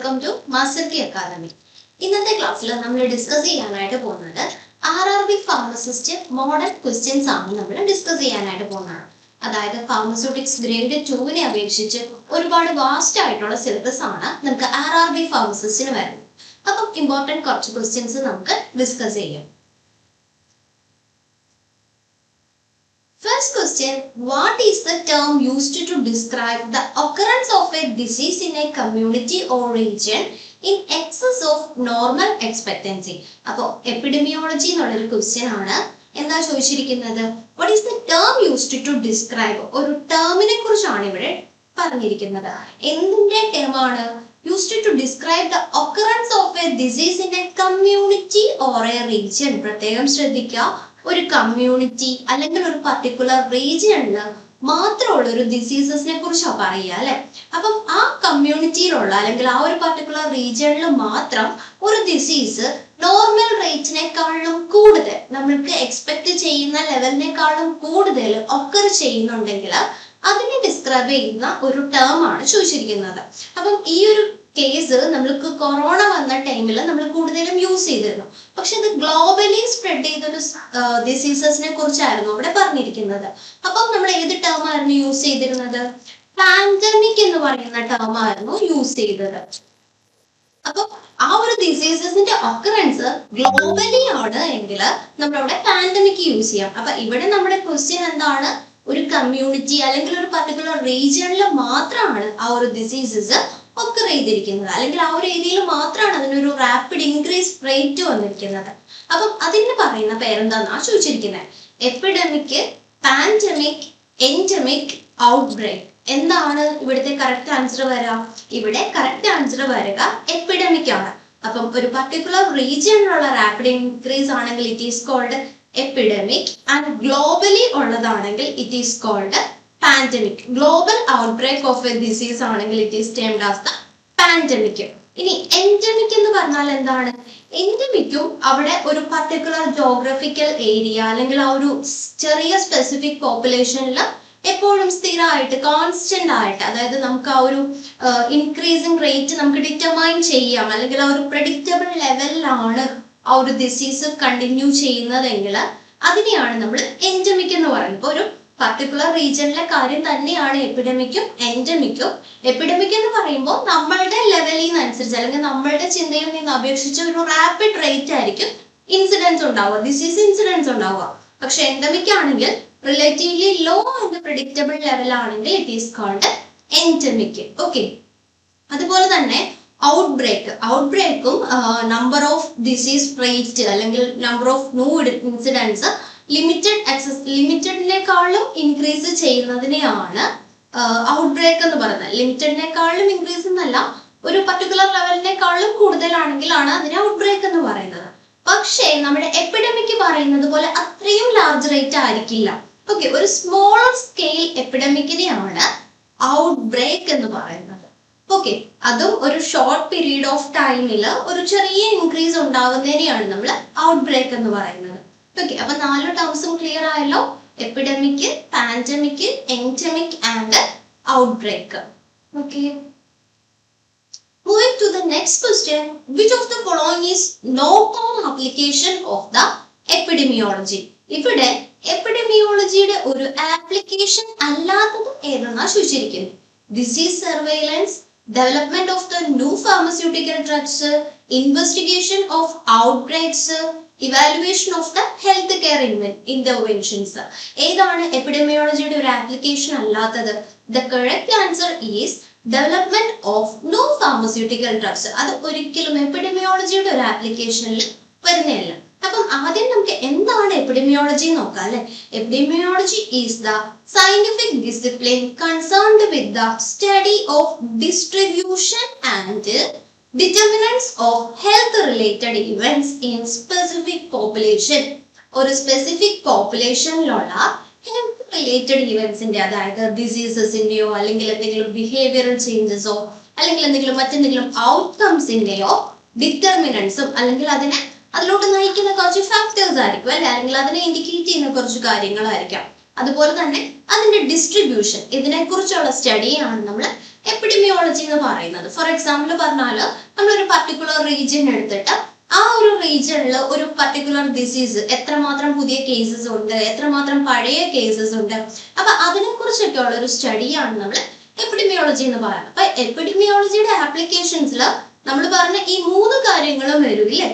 Welcome to Master Key Academy. ഇന്നത്തെ ക്ലാസ്സിൽ നമ്മൾ ഡിസ്കസ് ചെയ്യാനായിട്ട് പോകുന്നത് RRB ഫാർമസിസ്റ്റ് മോഡൽ ക്വസ്റ്റ്യൻസ് ആണ് നമ്മൾ ഡിസ്കസ് ചെയ്യാനായിട്ട് പോകുന്നത്. അതായത് ഫാർമസ്യൂട്ടിക്സ് ഗ്രേഡ് 2-നെ അപേക്ഷിച്ച് ഒരുപാട് വാസ്റ്റ് ആയിട്ടുള്ള സിലബസ് ആണ് നമുക്ക് RRB ഫാർമസിസ്റ്റിന് വരുന്നത്. അപ്പം ഇമ്പോർട്ടൻറ്റ് കുറച്ച് ക്വസ്റ്റ്യൻസ് നമുക്ക് ഡിസ്കസ് ചെയ്യാം. First question, what is the term used to describe the occurrence of a disease in a community or region in excess of normal expectancy? അപ്പോൾ എപ്പിഡെമിയോളജി എന്നുള്ളൊരു ക്വസ്റ്റ്യൻ ആണ്. എന്താ ചോദിച്ചിരിക്കുന്നത്? What is the term used to describe? ഒരു ടേമിനെ കുറിച്ചാണ് ഇവിടെ പറഞ്ഞിരിക്കുന്നത്. എന്തിന്റെ ടേമാണ്? Used to describe the occurrence of a disease in a community or a region. പ്രത്യേകം ശ്രദ്ധിക്കുക, ഒരു കമ്മ്യൂണിറ്റി അല്ലെങ്കിൽ ഒരു പർട്ടിക്കുലർ റീജിയണിൽ മാത്രമുള്ള ഒരു ഡിസീസസിനെ കുറിച്ചാണ് പറയുക അല്ലെ. അപ്പം ആ കമ്മ്യൂണിറ്റിയിലുള്ള അല്ലെങ്കിൽ ആ ഒരു പർട്ടിക്കുലർ റീജിയണിൽ മാത്രം ഒരു ഡിസീസ് നോർമൽ റേറ്റിനേക്കാളും കൂടുതൽ നമ്മൾക്ക് എക്സ്പെക്ട് ചെയ്യുന്ന ലെവലിനേക്കാളും കൂടുതൽ ഒക്കർ ചെയ്യുന്നുണ്ടെങ്കിൽ അതിനെ ഡിസ്ക്രൈബ് ചെയ്യുന്ന ഒരു ടേം ആണ് ചോദിച്ചിരിക്കുന്നത്. അപ്പം ഈ ഒരു കേസ് നമ്മൾക്ക് കൊറോണ വന്ന ടൈമിൽ നമ്മൾ കൂടുതലും യൂസ് ചെയ്തിരുന്നു. പക്ഷെ ഇത് ഗ്ലോബലി സ്പ്രെഡ് ചെയ്തൊരു ഡിസീസസിനെ കുറിച്ചായിരുന്നു അവിടെ പറഞ്ഞിരിക്കുന്നത്. അപ്പം നമ്മൾ ഏത് ടേം ആയിരുന്നു യൂസ് ചെയ്തിരുന്നത്? പാൻഡമിക് എന്ന് പറയുന്ന ടേം ആയിരുന്നു യൂസ് ചെയ്തത്. അപ്പൊ ആ ഒരു ഡിസീസസിന്റെ ഒക്കറൻസ് ഗ്ലോബലി ആണ് എങ്കിൽ നമ്മളവിടെ പാൻഡമിക് യൂസ് ചെയ്യാം. അപ്പൊ ഇവിടെ നമ്മുടെ ക്വസ്റ്റ്യൻ എന്താണ്? ഒരു കമ്മ്യൂണിറ്റി അല്ലെങ്കിൽ ഒരു പർട്ടിക്കുലർ റീജിയണിൽ മാത്രമാണ് ആ ഒരു ഡിസീസസ് ഒക്കർ ചെയ്തിരിക്കുന്നത്, അല്ലെങ്കിൽ ആ ഒരു ഏരിയയിൽ മാത്രമാണ് അതിനൊരു റാപ്പിഡ് ഇൻക്രീസ് റേറ്റ് വന്നിരിക്കുന്നത്. അപ്പം അതിന് പറയുന്ന പേരെന്താന്നാ ചോദിച്ചിരിക്കുന്നത്? Epidemic, pandemic, endemic, outbreak. എന്താണ് ഇവിടുത്തെ കറക്റ്റ് ആൻസർ വരിക? ഇവിടെ കറക്റ്റ് ആൻസർ വരിക എപ്പിഡമിക് ആണ്. അപ്പം ഒരു പർട്ടിക്കുലർ റീജിയണിലുള്ള റാപ്പിഡ് ഇൻക്രീസ് ആണെങ്കിൽ it is called epidemic, and globally ഉള്ളതാണെങ്കിൽ it is called pandemic. Global outbreak of a disease ആണെങ്കിൽ it is termed as the pandemic. ഇനി എൻഡമിക് എന്ന് പറഞ്ഞാൽ എന്താണ്? എൻഡമിക്കും അവിടെ ഒരു പർട്ടിക്കുലർ ജോഗ്രഫിക്കൽ ഏരിയ അല്ലെങ്കിൽ ആ ഒരു ചെറിയ സ്പെസിഫിക് പോപ്പുലേഷനിൽ എപ്പോഴും സ്ഥിരമായിട്ട് കോൺസ്റ്റന്റ് ആയിട്ട്, അതായത് നമുക്ക് ആ ഒരു ഇൻക്രീസിങ് റേറ്റ് നമുക്ക് ഡിറ്റർമൈൻ ചെയ്യാം, അല്ലെങ്കിൽ ആ ഒരു പ്രെഡിക്റ്റബിൾ ലെവലിലാണ് ആ ഒരു ഡിസീസ് കണ്ടിന്യൂ ചെയ്യുന്നതെങ്കിൽ അതിനെയാണ് നമ്മൾ എൻഡമിക് എന്ന് പറയുന്നത്. ഇപ്പൊ ഒരു പർട്ടിക്കുലർ റീജിയണിലെ കാര്യം തന്നെയാണ് എപ്പിഡമിക്കും എൻഡമിക്കും. എപ്പിഡമിക് എന്ന് പറയുമ്പോൾ നമ്മളുടെ ലെവലിൽ നിന്നനുസരിച്ച് അല്ലെങ്കിൽ നമ്മളുടെ ചിന്തയിൽ നിന്ന് അപേക്ഷിച്ച് ഒരു റാപ്പിഡ് റേറ്റ് ആയിരിക്കും ഇൻസിഡൻസ് ഉണ്ടാവുക, ഡിസീസ് ഇൻസിഡൻസ് ഉണ്ടാവുക. പക്ഷെ എൻഡമിക് ആണെങ്കിൽ relatively low and predictable level ആണെങ്കിൽ it is called endemic. Okay, അതുപോലെ തന്നെ ഔട്ട്ബ്രേക്കും നമ്പർ ഓഫ് ഡിസീസ് റേറ്റ് അല്ലെങ്കിൽ നമ്പർ ഓഫ് ന്യൂ ഇൻസിഡൻസ് ലിമിറ്റഡിനേക്കാളും ഇൻക്രീസ് ചെയ്യുന്നതിനെയാണ് ഔട്ട്ബ്രേക്ക് എന്ന് പറയുന്നത്. ലിമിറ്റഡിനേക്കാളും ഇൻക്രീസ് എന്നല്ല, ഒരു പർട്ടിക്കുലർ ലെവലിനേക്കാളും കൂടുതലാണെങ്കിലാണ് അതിനെ ഔട്ട്ബ്രേക്ക് എന്ന് പറയുന്നത്. പക്ഷേ നമ്മുടെ എപ്പിഡമിക് പറയുന്നത് പോലെ അത്രയും ലാർജ് റേറ്റ് ആയിരിക്കില്ല. ഓക്കെ, ഒരു സ്മോളർ സ്കെയിൽ എപ്പിഡമിക്കിനെയാണ് ഔട്ട്ബ്രേക്ക് എന്ന് പറയുന്നത്. ഓക്കെ, അതും ഒരു ഷോർട്ട് പീരീഡ് ഓഫ് ടൈമിൽ ഒരു ചെറിയ ഇൻക്രീസ് ഉണ്ടാകുന്നതിനെയാണ് നമ്മൾ ഔട്ട്ബ്രേക്ക് എന്ന് പറയുന്നത്. ഓക്കെ, അപ്പൊ 4 ടേംസും ക്ലിയർ ആയല്ലോ? Epidemic, pandemic, endemic and outbreak. Okay, moving to the next question, which of the following is not an application of the epidemiology? ഇവിടെ എപ്പിഡെമിയോളജിയുടെ ഒരു ആപ്ലിക്കേഷൻ അല്ലാത്തത് ഏതെന്നാ ചോദിച്ചിരിക്കുന്നത്? Disease surveillance, development of the new pharmaceutical drugs, investigation of outbreaks, evaluation of the health care interventions. ഏതാണ് എപ്പിഡെമിയോളജിയുടെ ഒരു application അല്ലാത്തത്? The correct answer is development of new pharmaceutical drugs. അത് ഒരിക്കലും എപ്പിഡെമിയോളജിയുടെ ഒരു ആപ്ലിക്കേഷനിൽ വരുന്നതല്ല. അപ്പം ആദ്യം നമുക്ക് എന്താണ് എപ്പിഡെമിയോളജി നോക്കാം അല്ലെ. Epidemiology is the scientific discipline concerned with the study of distribution and determinants of health related events in specific population. ഒരു സ്പെസിഫിക് പോപ്പുലേഷനിലുള്ള ഹെൽത്ത് റിലേറ്റഡ് ഇവന്റ്സിന്റെ, അതായത് ഡിസീസസിന്റെയോ അല്ലെങ്കിൽ എന്തെങ്കിലും ബിഹേവിയറൽ ചേഞ്ചസോ അല്ലെങ്കിൽ മറ്റെന്തെങ്കിലും ഔട്ട്കംസിന്റെയോ ഡിറ്റർമിനൻസും അല്ലെങ്കിൽ അതിലോട്ട് നയിക്കുന്ന കുറച്ച് ഫാക്ടേഴ്സ് ആയിരിക്കും അല്ലെ, അല്ലെങ്കിൽ അതിനെ ഇൻഡിക്കേറ്റ് ചെയ്യുന്ന കുറച്ച് കാര്യങ്ങളായിരിക്കാം. അതുപോലെ തന്നെ അതിന്റെ ഡിസ്ട്രിബ്യൂഷൻ, ഇതിനെ കുറിച്ചുള്ള സ്റ്റഡിയാണ് നമ്മൾ എപ്പിഡമിയോളജി എന്ന് പറയുന്നത്. ഫോർ എക്സാമ്പിൾ പറഞ്ഞാൽ നമ്മളൊരു പർട്ടിക്കുലർ റീജിയൻ എടുത്തിട്ട് ആ ഒരു റീജിയനിൽ ഒരു പർട്ടിക്കുലർ ഡിസീസ് എത്രമാത്രം പുതിയ കേസസ് ഉണ്ട്, എത്രമാത്രം പഴയ കേസസ് ഉണ്ട്, അപ്പൊ അതിനെ കുറിച്ചൊക്കെ ഉള്ള ഒരു സ്റ്റഡിയാണ് നമ്മൾ എപ്പിഡമിയോളജി എന്ന് പറയുന്നത്. അപ്പൊ എപ്പിഡമിയോളജിയുടെ ആപ്ലിക്കേഷൻസിൽ നമ്മൾ പറഞ്ഞ ഈ 3 കാര്യങ്ങളും വരും ഇല്ലേ?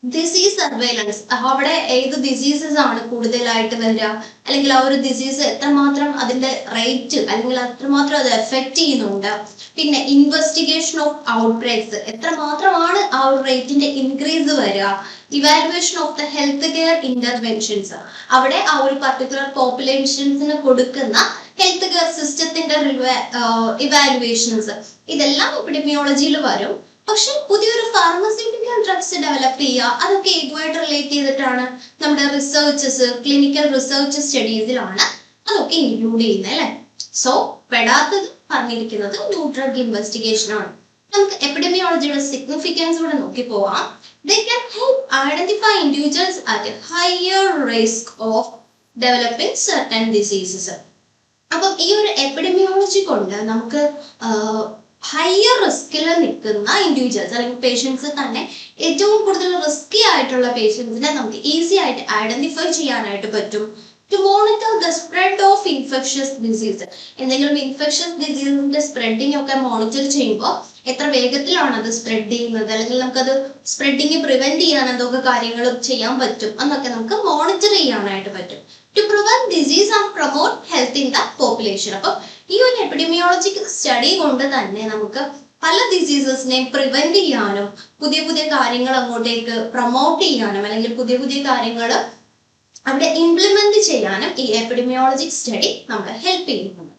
ഡിസീസ് സർവൈലൻസ്, അവിടെ ഏത് ഡിസീസസ് ആണ് കൂടുതലായിട്ട് വരിക, അല്ലെങ്കിൽ ആ ഒരു ഡിസീസ് എത്രമാത്രം അതിന്റെ റേറ്റ് അല്ലെങ്കിൽ എത്രമാത്രം അത് എഫക്ട് ചെയ്യുന്നുണ്ട്. പിന്നെ ഇൻവെസ്റ്റിഗേഷൻ ഓഫ് ഔട്ട്ബ്രേക്സ്, എത്രമാത്രമാണ് ആ ഒരു റേറ്റിന്റെ ഇൻക്രീസ് വരിക. Evaluation of the health care interventions, അവിടെ ആ ഒരു പർട്ടിക്കുലർ പോപ്പുലേഷൻസിന് കൊടുക്കുന്ന ഹെൽത്ത് കെയർ സിസ്റ്റത്തിന്റെ ഇവാലുവേഷൻസ്, ഇതെല്ലാം എപ്പിഡമിയോളജിയിൽ വരും. പക്ഷെ പുതിയൊരു ഫാർമസ്യൂട്ടിക്കൽ ഡ്രഗ്സ് ഡെവലപ്പ് ചെയ്യുക, അതൊക്കെ ഇതുമായിട്ട് റിലേറ്റ് ചെയ്തിട്ടാണ് നമ്മുടെ റിസർച്ചസ്, ക്ലിനിക്കൽ റിസർച്ച് സ്റ്റഡീസിലാണ് അതൊക്കെ ഇൻക്ലൂഡ് ചെയ്യുന്നത് അല്ലെ. സോ പെടാത്തത് പറഞ്ഞിരിക്കുന്നത് ന്യൂ ഡ്രഗ് ഇൻവെസ്റ്റിഗേഷൻ ആണ്. നമുക്ക് എപ്പിഡമിയോളജിയുടെ സിഗ്നിഫിക്കൻസ് കൂടെ നോക്കി പോവാം. They can help identify individuals at a higher risk of developing certain diseases. അപ്പം ഈ ഒരു എപ്പിഡമിയോളജി കൊണ്ട് നമുക്ക് ഹയർ റിസ്കിൽ നിൽക്കുന്ന ഇൻഡിവിജ്വൽസ് അല്ലെങ്കിൽ പേഷ്യൻസ് തന്നെ ഏറ്റവും കൂടുതൽ റിസ്കി ആയിട്ടുള്ള പേഷ്യൻസിനെ നമുക്ക് ഈസി ആയിട്ട് ഐഡന്റിഫൈ ചെയ്യാനായിട്ട് പറ്റും. To monitor the spread of infectious disease, എന്തെങ്കിലും ഇൻഫെക്ഷ്യസ് ഡിസീസിന്റെ സ്പ്രെഡിങ് ഒക്കെ മോണിറ്റർ ചെയ്യുമ്പോൾ എത്ര വേഗത്തിലാണ് അത് സ്പ്രെഡ് ചെയ്യുന്നത്, അല്ലെങ്കിൽ നമുക്കത് സ്പ്രെഡിങ് പ്രിവെന്റ് ചെയ്യാൻ എന്തൊക്കെ കാര്യങ്ങൾ ചെയ്യാൻ പറ്റും എന്നൊക്കെ നമുക്ക് മോണിറ്റർ ചെയ്യാനായിട്ട് പറ്റും. To prevent disease and promote health in the population. അപ്പം ഈ ഒരു എപ്പിഡമിയോളജിക്കൽ സ്റ്റഡി കൊണ്ട് തന്നെ നമുക്ക് പല ഡിസീസസിനെയും പ്രിവെന്റ് ചെയ്യാനും പുതിയ പുതിയ കാര്യങ്ങൾ അങ്ങോട്ടേക്ക് പ്രൊമോട്ട് ചെയ്യാനും അല്ലെങ്കിൽ പുതിയ പുതിയ കാര്യങ്ങൾ അവിടെ ഇംപ്ലിമെന്റ് ചെയ്യാനും ഈ എപ്പിഡമിയോളജിക് സ്റ്റഡി നമ്മളെ ഹെൽപ്പ് ചെയ്യുന്നുണ്ട്.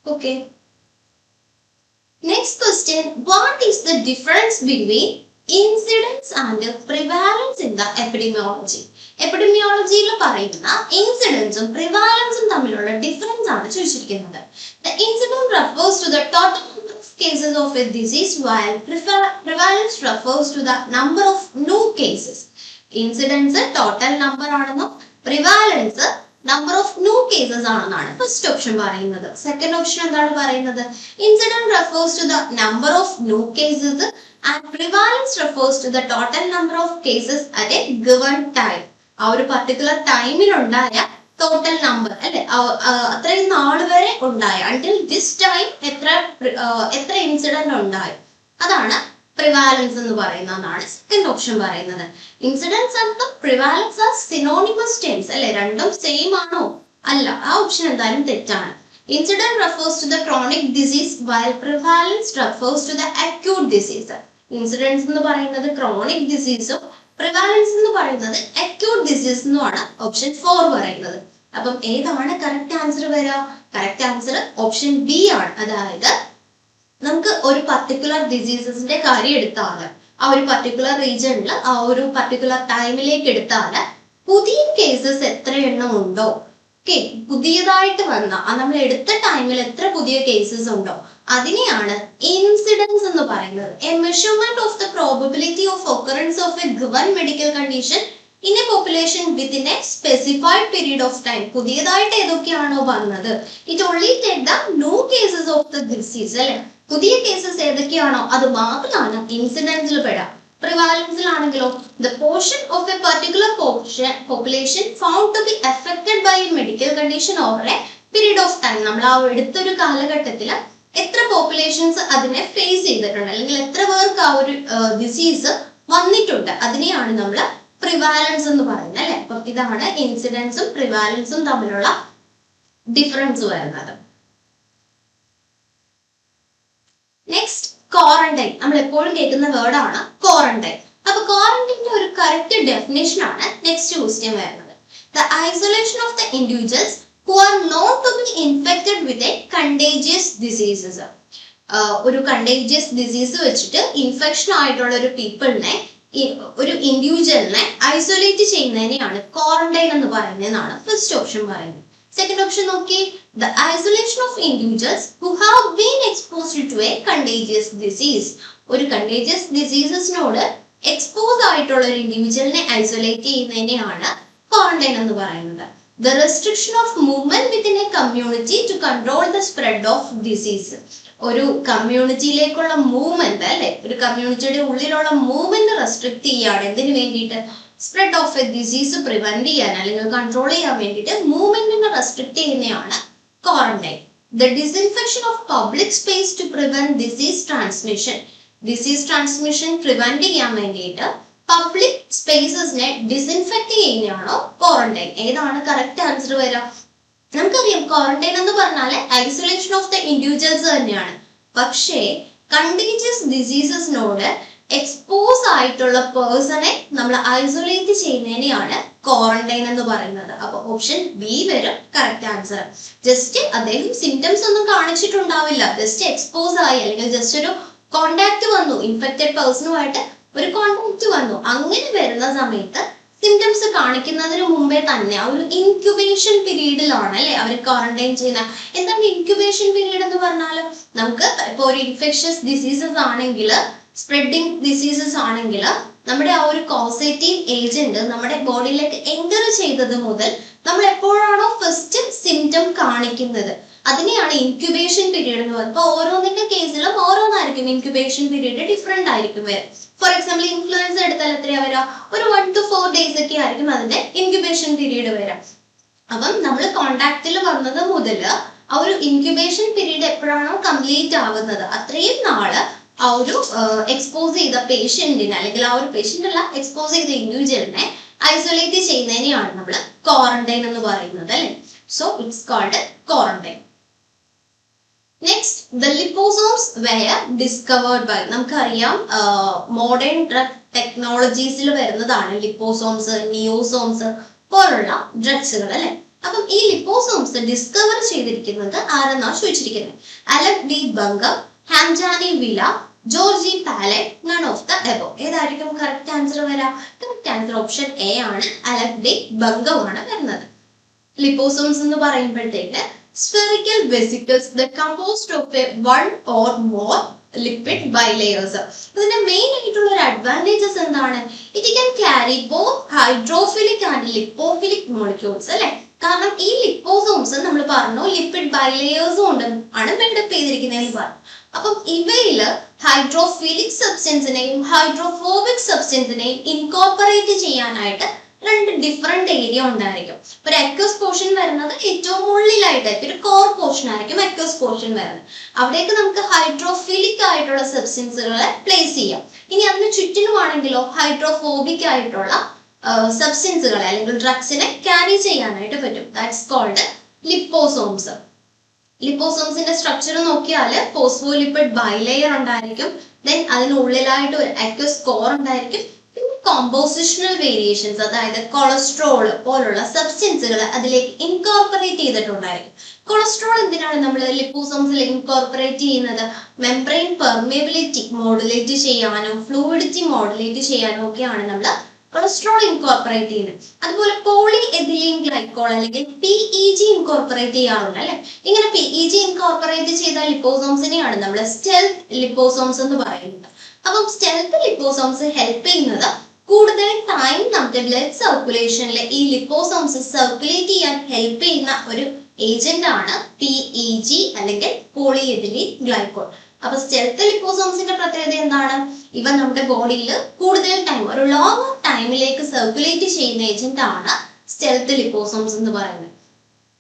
Okay, next question, what is the difference between incidence and prevalence in the epidemiology? എപ്പിഡമിയോളജിയിൽ പറയുന്ന ഇൻസിഡൻസും പ്രിവാലൻസും തമ്മിലുള്ള ഡിഫറൻസ് ആണ് ചോദിച്ചിരിക്കുന്നത്. The incidence refers to the total number of cases of a disease, while prevalence refers to the number of new cases. Incidence total number ആണെന്നും prevalence number of new cases ആണെന്നാണ് first option പറയുന്നത്. Second option എന്താണ് പറയുന്നത്? Incident refers to the number of new cases and prevalence refers to the total number of cases at a given time. ആ ഒരു particular ടൈമിൽ ഉണ്ടായ total number അല്ലെ, അത്രയും നാൾ വരെ ഉണ്ടായ അണ്ടിൽ ദിസ് ടൈം എത്ര ഇൻസിഡന്റ് ഉണ്ടായി, അതാണ് പ്രിവാലൻസ് എന്ന് പറയുന്നതാണ് സെക്കൻഡ് ഓപ്ഷൻ പറയുന്നത്. Incidence and prevalence are synonymous terms അല്ലെ, രണ്ടും സെയിം ആണോ? അല്ല, ആ ഓപ്ഷൻ എന്തായാലും തെറ്റാണ്. Incident refers to the chronic disease while prevalence refers to the acute disease. Incidence എന്ന് പറയുന്നത് ക്രോണിക് ഡിസീസും പ്രിവാലൻസ് എന്ന് പറയുന്നത് അക്യൂട്ട് ഡിസീസ് എന്നുമാണ് ഓപ്ഷൻ 4 പറയുന്നത്. അപ്പം ഏതാണ് കറക്റ്റ് ആൻസർ വരിക? കറക്റ്റ് ആൻസർ ഓപ്ഷൻ ബി ആണ്. അതായത് നമുക്ക് ഒരു പർട്ടിക്കുലർ ഡിസീസസിന്റെ കാര്യം എടുത്താൽ ആ ഒരു പർട്ടിക്കുലർ റീജിയനിൽ ആ ഒരു പർട്ടിക്കുലർ ടൈമിലേക്ക് എടുത്താൽ പുതിയ കേസസ് എത്ര എണ്ണം ഉണ്ടോ, ഓക്കെ, പുതിയതായിട്ട് വന്ന നമ്മൾ എടുത്ത ടൈമിൽ എത്ര പുതിയ കേസസ് ഉണ്ടോ, അതിനെയാണ് ഇൻസിഡൻസ് എന്ന് പറയുന്നത്. A measurement of the probability of occurrence of A given medical condition in A population within A specified period of time. പുതിയതായിട്ട് ഏതൊക്കെയാണോ വന്നത്, it only take the new cases of the disease അല്ലെ, പുതിയ cases ഏതൊക്കെയാണോ അത് മാത്രമാണ് ഇൻസിഡൻസിൽ പെടാം. പ്രിവാലൻസിലാണെങ്കിലോ the portion of a particular population found to be affected by a medical condition over a period of time. നമ്മൾ ആ എടുത്തൊരു കാലഘട്ടത്തിൽ എത്ര പോപ്പുലേഷൻസ് അതിനെ ഫേസ് ചെയ്തിട്ടുണ്ട് അല്ലെങ്കിൽ എത്ര പേർക്ക് ആ ഒരു ഡിസീസ് വന്നിട്ടുണ്ട്, അതിനെയാണ് നമ്മൾ പ്രിവാലൻസ് എന്ന് പറയുന്നത് അല്ലെ. അപ്പം ഇതാണ് ഇൻസിഡൻസും പ്രിവാലൻസും തമ്മിലുള്ള ഡിഫറൻസ് വരുന്നത്. Next quarantine. നമ്മൾ എപ്പോഴും കേൾക്കുന്ന വേർഡാണ് ക്വാറന്റൈൻ. അപ്പൊ ക്വാറന്റൈൻ്റെ ഒരു കറക്റ്റ് ഡെഫിനേഷൻ ആണ് നെക്സ്റ്റ് ക്വസ്റ്റ്യൻ വരുന്നത്. The isolation of the individuals who are known to be infected with a contagious diseases. ഒരു കണ്ടേജിയസ് ഡിസീസ് വെച്ചിട്ട് ഇൻഫെക്ഷൻ ആയിട്ടുള്ള ഒരു പീപ്പിളിനെ, ഒരു ഇൻഡിവിജ്വലിനെ ഐസൊലേറ്റ് ചെയ്യുന്നതിനെയാണ് ക്വാറന്റൈൻ എന്ന് പറയുന്നതെന്നാണ് ഫസ്റ്റ് ഓപ്ഷൻ പറയുന്നത്. സെക്കൻഡ് ഓപ്ഷൻ നോക്കി, the isolation of individuals who have been exposed to a contagious disease. ഒരു contagious ഡിസീസസിനോട് expose ആയിട്ടുള്ള ഒരു ഇൻഡിവിജ്വലിനെ ഐസൊലേറ്റ് ചെയ്യുന്നതിനെയാണ് ക്വാറന്റൈൻ എന്ന് പറയുന്നത്. The restriction of movement within a community to control the spread of disease. ഒരു കമ്മ്യൂണിറ്റിയിലേക്കുള്ള movement അല്ലെ, ഒരു കമ്മ്യൂണിറ്റിയുടെ ഉള്ളിലുള്ള മൂവ്മെന്റ് റെസ്ട്രിക്ട് ചെയ്യാണ്. എന്തിനു വേണ്ടിയിട്ട്? Spread of a disease prevent ചെയ്യാൻ അല്ലെങ്കിൽ കൺട്രോൾ ചെയ്യാൻ വേണ്ടിയിട്ട് മൂവ്മെന്റിനെ റെസ്ട്രിക്ട് ചെയ്യുന്നതാണ് quarantine. The disinfection of public space to prevent disease transmission. Disease transmission prevent ചെയ്യാൻ വേണ്ടിയിട്ട് പബ്ലിക് സ്പേസസിനെ ഡിസിൻഫെക്ട് ചെയ്യുന്നതാണോ ക്വാറന്റൈൻ? ഏതാണ് കറക്റ്റ് ആൻസർ വരിക? നമുക്കറിയാം ക്വാറന്റൈൻ എന്ന് പറഞ്ഞാല് ഐസൊലേഷൻ ഓഫ് ദ ഇൻഡിവിജ്വൽസ് തന്നെയാണ്. പക്ഷേ കണ്ടീജിയസ് ഡിസീസസിനോട് എക്സ്പോസ് ആയിട്ടുള്ള പേഴ്സണെ നമ്മൾ ഐസൊലേറ്റ് ചെയ്യുന്നതിനെയാണ് ക്വാറന്റൈൻ എന്ന് പറയുന്നത്. അപ്പൊ ഓപ്ഷൻ ബി വരും കറക്റ്റ് ആൻസർ. ജസ്റ്റ് അദ്ദേഹം സിംറ്റംസ് ഒന്നും കാണിച്ചിട്ടുണ്ടാവില്ല, ജസ്റ്റ് എക്സ്പോസ് ആയി അല്ലെങ്കിൽ ജസ്റ്റ് ഒരു കോണ്ടാക്ട് വന്നു, ഇൻഫെക്റ്റഡ് പേഴ്സണുമായിട്ട് ഒരു കോണ്ടാക്ട് വന്നു, അങ്ങനെ വരുന്ന സമയത്ത് സിംറ്റംസ് കാണിക്കുന്നതിന് മുമ്പേ തന്നെ ആ ഒരു ഇൻക്യുബേഷൻ പീരീഡിലാണ് അല്ലെ അവർ ക്വാറന്റൈൻ ചെയ്യുന്ന. എന്താണ് ഇൻക്യുബേഷൻ പീരീഡ് എന്ന് പറഞ്ഞാൽ? നമുക്ക് ഇപ്പൊ ഒരു ഇൻഫെക്ഷസ് ഡിസീസസ് ആണെങ്കിൽ, സ്പ്രെഡിങ് ഡിസീസസ് ആണെങ്കിൽ നമ്മുടെ ആ ഒരു കോസേറ്റീവ് ഏജന്റ് നമ്മുടെ ബോഡിയിലേക്ക് എൻ്റർ ചെയ്തത് മുതൽ നമ്മൾ എപ്പോഴാണോ ഫസ്റ്റ് സിംറ്റം കാണിക്കുന്നത് അതിനെയാണ് ഇൻക്യുബേഷൻ പീരീഡ് എന്ന് പറയുന്നത്. അപ്പൊ ഓരോന്നിന്റെ കേസിലും ഓരോന്നായിരിക്കും ഇൻക്യുബേഷൻ പീരീഡ് ഡിഫറെന്റ് ആയിരിക്കും വരും. ഫോർ എക്സാമ്പിൾ ഇൻഫ്ലുവൻസ എടുത്താൽ എത്രയാ വരാ? ഒരു 1 to 4 days ഒക്കെ ആയിരിക്കും അതിന്റെ ഇൻക്യുബേഷൻ പീരീഡ് വരാം. അപ്പം നമ്മൾ കോണ്ടാക്റ്റിൽ വന്നത് മുതൽ ആ ഒരു ഇൻക്യുബേഷൻ പീരീഡ് എപ്പോഴാണോ കംപ്ലീറ്റ് ആവുന്നത് അത്രയും നാള് ആ ഒരു എക്സ്പോസ് ചെയ്ത പേഷ്യന്റിനെ അല്ലെങ്കിൽ ആ ഒരു പേഷ്യന്റ് അല്ല എക്സ്പോസ് ചെയ്ത ഇൻഡിവിജ്വലിനെ ഐസൊലേറ്റ് ചെയ്യുന്നതിനെയാണ് നമ്മൾ ക്വാറന്റൈൻ എന്ന് പറയുന്നത് അല്ലെ. So it's called quarantine. Next, the liposomes were discovered by. നമുക്കറിയാം മോഡേൺ ഡ്രഗ് ടെക്നോളജീസിൽ വരുന്നതാണ് ലിപ്പോസോംസ്, നിയോസോംസ് പോലുള്ള ഡ്രഗ്സുകൾ അല്ലെ. അപ്പം ഈ ലിപ്പോസോംസ് ഡിസ്കവർ ചെയ്തിരിക്കുന്നത് ആരെന്നാ ചോദിച്ചിരിക്കുന്നത്? അലക് ഡി ബംഗം, ഹാംജാനി വില, George Palade, none of the above. ഏതായിരിക്കും കറക്റ്റ് ആൻസർ വരാ? കറക്റ്റ് ആൻസർ ഓപ്ഷൻ എ ആണ്, അലക് ഡി ബംഗമാണ് വരുന്നത്. ലിപ്പോസോംസ് എന്ന് പറയുമ്പോഴത്തേക്ക് spherical vesicles that composed of a one or more lipid bilayers. ഇതിന്റെ മെയിൻ ആയിട്ടുള്ള ഒരു അഡ്വാൻറ്റേജസ് എന്താണ്? It can carry both hydrophilic and lipophilic molecules അല്ലെ. കാരണം ഈ ലിപ്പോസോംസ് നമ്മൾ പറഞ്ഞു ലിപ്പിഡ് ബൈലേയേഴ്സ് കൊണ്ട് ആണ് ബിൽഡപ്പ് ചെയ്തിരിക്കുന്നതെന്ന് പറഞ്ഞു. അപ്പം ഇവയില് ഹൈഡ്രോഫിലിക് സബ്സ്റ്റൻസിനെയും ഹൈഡ്രോഫോബിക് സബ്സ്റ്റൻസിനെയും ഇൻകോർപ്പറേറ്റ് ചെയ്യാനായിട്ട് രണ്ട് ഡിഫറെന്റ് ഏരിയ ഉണ്ടായിരിക്കും. ഒരു അക്വസ് പോർഷൻ വരുന്നത് ഏറ്റവും ഉള്ളിലായിട്ടായിരിക്കും, ഒരു കോർ പോർഷൻ ആയിരിക്കും അക്വസ് പോർഷൻ വരുന്നത്. അവിടേക്ക് നമുക്ക് ഹൈഡ്രോഫിലിക് ആയിട്ടുള്ള സബ്സ്റ്റൻസുകളെ പ്ലേസ് ചെയ്യാം. ഇനി അതിന് ചുറ്റിനുമാണെങ്കിലോ ഹൈഡ്രോഫോബിക് ആയിട്ടുള്ള സബ്സ്റ്റൻസുകളെ അല്ലെങ്കിൽ ഡ്രഗ്സിനെ ക്യാരി ചെയ്യാനായിട്ട് പറ്റും. That's called liposomes. ലിപ്പോസോംസിന്റെ സ്ട്രക്ചർ നോക്കിയാൽ ഫോസ്ഫോലിപ്പിഡ് ബൈലെയർ ഉണ്ടായിരിക്കും, ദെൻ അതിനുള്ളിലായിട്ട് ഒരു അക്വസ് കോർ ഉണ്ടായിരിക്കും, കോമ്പോസിഷണൽ വേരിയേഷൻസ് അതായത് കൊളസ്ട്രോൾ പോലുള്ള സബ്സ്റ്റൻസുകൾ അതിലേക്ക് ഇൻകോർപ്പറേറ്റ് ചെയ്തിട്ടുണ്ടായിരിക്കും. കൊളസ്ട്രോൾ എന്തിനാണ് നമ്മൾ ലിപ്പോസോംസിൽ ഇൻകോർപ്പറേറ്റ് ചെയ്യുന്നത്? മെംബ്രെയിൻ പെർമിയബിലിറ്റി മോഡുലേറ്റ് ചെയ്യാനും ഫ്ലൂയിഡിറ്റി മോഡുലേറ്റ് ചെയ്യാനും ഒക്കെയാണ് നമ്മൾ കൊളസ്ട്രോൾ ഇൻകോർപ്പറേറ്റ് ചെയ്യുന്നത്. അതുപോലെ പോളി എഥിലീൻ ഗ്ലൈക്കോൾ അല്ലെങ്കിൽ PEG ഇൻകോർപ്പറേറ്റ് ചെയ്യാറുണ്ട് അല്ലെ. ഇങ്ങനെ PEG ഇൻകോർപ്പറേറ്റ് ചെയ്ത ലിപ്പോസോംസിനെയാണ് നമ്മൾ സ്റ്റെൽത്ത് ലിപ്പോസോംസ് എന്ന് പറയുന്നത്. അപ്പം സ്റ്റെൽത്ത് ലിപ്പോസോംസ് ഹെൽപ്പ് ചെയ്യുന്നത് കൂടുതൽ ടൈം നമ്മുടെ ബ്ലഡ് സർക്കുലേഷനിൽ ഈ ലിപ്പോസോംസ് സർക്കുലേറ്റ് ചെയ്യാൻ ഹെൽപ്പ് ചെയ്യുന്ന ഒരു ഏജന്റ് ആണ് PEG അല്ലെങ്കിൽ പോളിഎഥിലീൻ ഗ്ലൈക്കോൾ. അപ്പൊ സ്റ്റെൽത്ത് ലിപ്പോസോംസിന്റെ പ്രത്യേകത എന്താണ്? ഇവ നമ്മുടെ ബോഡിയിൽ കൂടുതൽ ടൈം ഒരു ലോങ് ടൈമിലേക്ക് സർക്കുലേറ്റ് ചെയ്യുന്ന ഏജന്റ് ആണ് സ്റ്റെൽത്ത് ലിപ്പോസോംസ് എന്ന് പറയുന്നത്.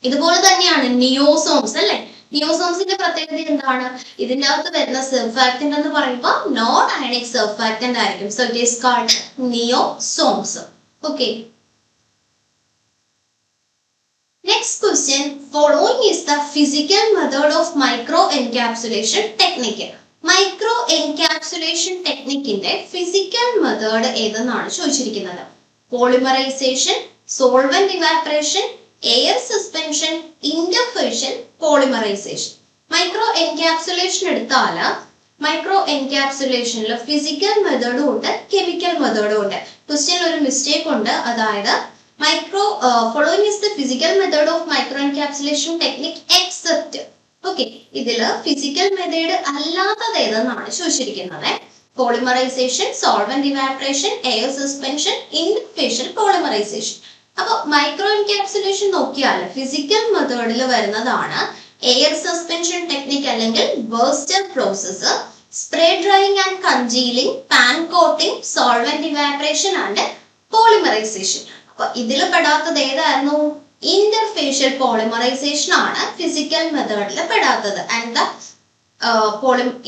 ഇതുപോലെ തന്നെയാണ് നിയോസോംസ് അല്ലെ. നിയോസോംസിന്റെ പ്രത്യേകത എന്താണ്? ഇതിന്റെ അകത്ത് വരുന്ന സർഫാക്റ്റന്റ് എന്ന് പറയുമ്പോൾ നോൺ അയണിക് സർഫാക്റ്റന്റ് ആയിരിക്കും. So it is called niosomes. Okay. Next question, following is the physical method of micro encapsulation technique. Micro encapsulation ടെക്നിക്കിന്റെ ഫിസിക്കൽ മെത്തേഡ് ഏതെന്നാണ് ചോദിച്ചിരിക്കുന്നത്. Polymerisation, solvent evaporation, air suspension, interfacial, polymerisation. Micro encapsulation എടുത്താൽ micro എൻകാപ്സുലേഷനിൽ physical മെത്തേഡും ഉണ്ട് chemical മെത്തേഡും ഉണ്ട്. ക്വസ്റ്റ്യനിൽ ഒരു മിസ്റ്റേക്ക് ഉണ്ട്, അതായത് following is the physical method of micro encapsulation technique except. Okay, ഇതില് ഫിസിക്കൽ മെത്തേഡ് അല്ലാത്തത് ഏതെന്നാണ് ചോദിച്ചിരിക്കുന്നത്. Polymerisation, solvent evaporation, air suspension, interfacial, polymerization. അപ്പൊ മൈക്രോ എൻകാപ്സുലേഷൻ നോക്കിയാൽ ഫിസിക്കൽ മെത്തേഡിൽ വരുന്നതാണ് എയർ സസ്പെൻഷൻ ടെക്നിക് അല്ലെങ്കിൽ Wurster process, spray drying and congealing, pan coating, solvent evaporation and polymerization. അപ്പൊ ഇതിൽ പെടാത്തത് ഏതായിരുന്നു? ഇന്റർഫേഷ്യൽ പോളിമറൈസേഷൻ ആണ് ഫിസിക്കൽ മെത്തേഡിൽ പെടാത്തത്. And the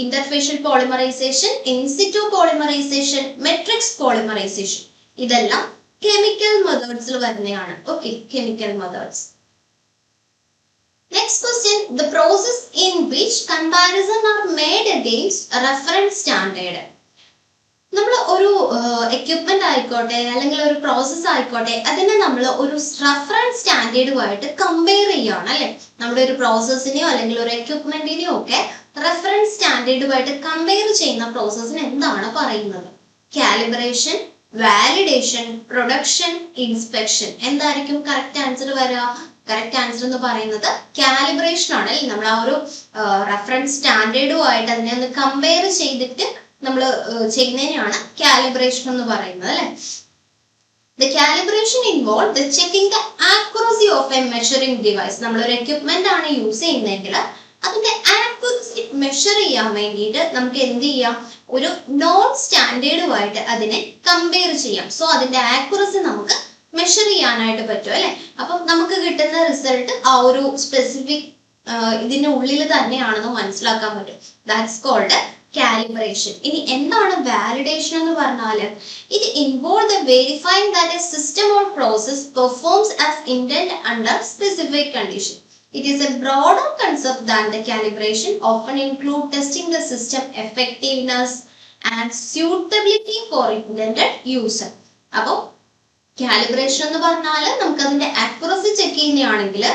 interfacial polymerization, in situ polymerization, matrix polymerization, ഇതെല്ലാം chemical methods ൽ വരുന്നതാണ്. Okay, chemical methods. Next question, the process in which comparison are made against a reference standard. നമ്മൾ ഒരു എക്യുപ്മെന്റ് ആയിക്കോട്ടെ അല്ലെങ്കിൽ ഒരു പ്രോസസ് ആയിക്കോട്ടെ അതിനെ നമ്മൾ ഒരു റെഫറൻസ് സ്റ്റാൻഡേർഡുമായിട്ട് കമ്പയർ ചെയ്യുകയാണ് അല്ലെ. നമ്മുടെ ഒരു പ്രോസസ്സിനെയോ അല്ലെങ്കിൽ ഒരു എക്യുപ്മെന്റിനെയോ ഒക്കെ റെഫറൻസ് സ്റ്റാൻഡേർഡുമായിട്ട് കമ്പയർ ചെയ്യുന്ന പ്രോസസ്സിന് എന്താണ് പറയുന്നത്? Calibration, validation, production, inspection. എന്തായിരിക്കും കറക്റ്റ് ആൻസർ വരിക? കറക്റ്റ് ആൻസർ എന്ന് പറയുന്നത് കാലിബ്രേഷൻ ആണ് അല്ലെ. നമ്മൾ ആ ഒരു റെഫറൻസ് സ്റ്റാൻഡേർഡുമായിട്ട് അതിനെ ഒന്ന് കമ്പയർ ചെയ്തിട്ട് നമ്മൾ ചെയ്യുന്നതിനാണ് കാലിബ്രേഷൻ എന്ന് പറയുന്നത് അല്ലെ. The calibration involves the checking the accuracy of a measuring device. നമ്മൾ ഒരു എക്യുപ്മെന്റ് ആണ് യൂസ് ചെയ്യുന്നതെങ്കിൽ അതിന്റെ ആക്യുറസി മെഷർ ചെയ്യാൻ വേണ്ടിയിട്ട് നമുക്ക് എന്ത് ചെയ്യാം? ഒരു നോൺ സ്റ്റാൻഡേർഡുമായിട്ട് അതിനെ കമ്പയർ ചെയ്യാം. സോ അതിന്റെ ആക്യുറസി നമുക്ക് മെഷർ ചെയ്യാനായിട്ട് പറ്റും അല്ലെ. അപ്പം നമുക്ക് കിട്ടുന്ന റിസൾട്ട് ആ ഒരു സ്പെസിഫിക് ഇതിന്റെ ഉള്ളിൽ തന്നെയാണെന്ന് മനസ്സിലാക്കാൻ പറ്റും. That's called calibration. ഇനി എന്താണ് വാലിഡേഷൻ എന്ന് പറഞ്ഞാൽ? ഇത് involve the verifying that a system or process performs as intend under specific condition. It is a broader concept than the calibration, often include testing the system effectiveness and suitability for intended use. അപ്പോൾ calibration എന്ന് പറഞ്ഞാൽ നമുക്ക് അതിന്റെ accuracy check ചെയ്യുന്നതാണെങ്കിൽ,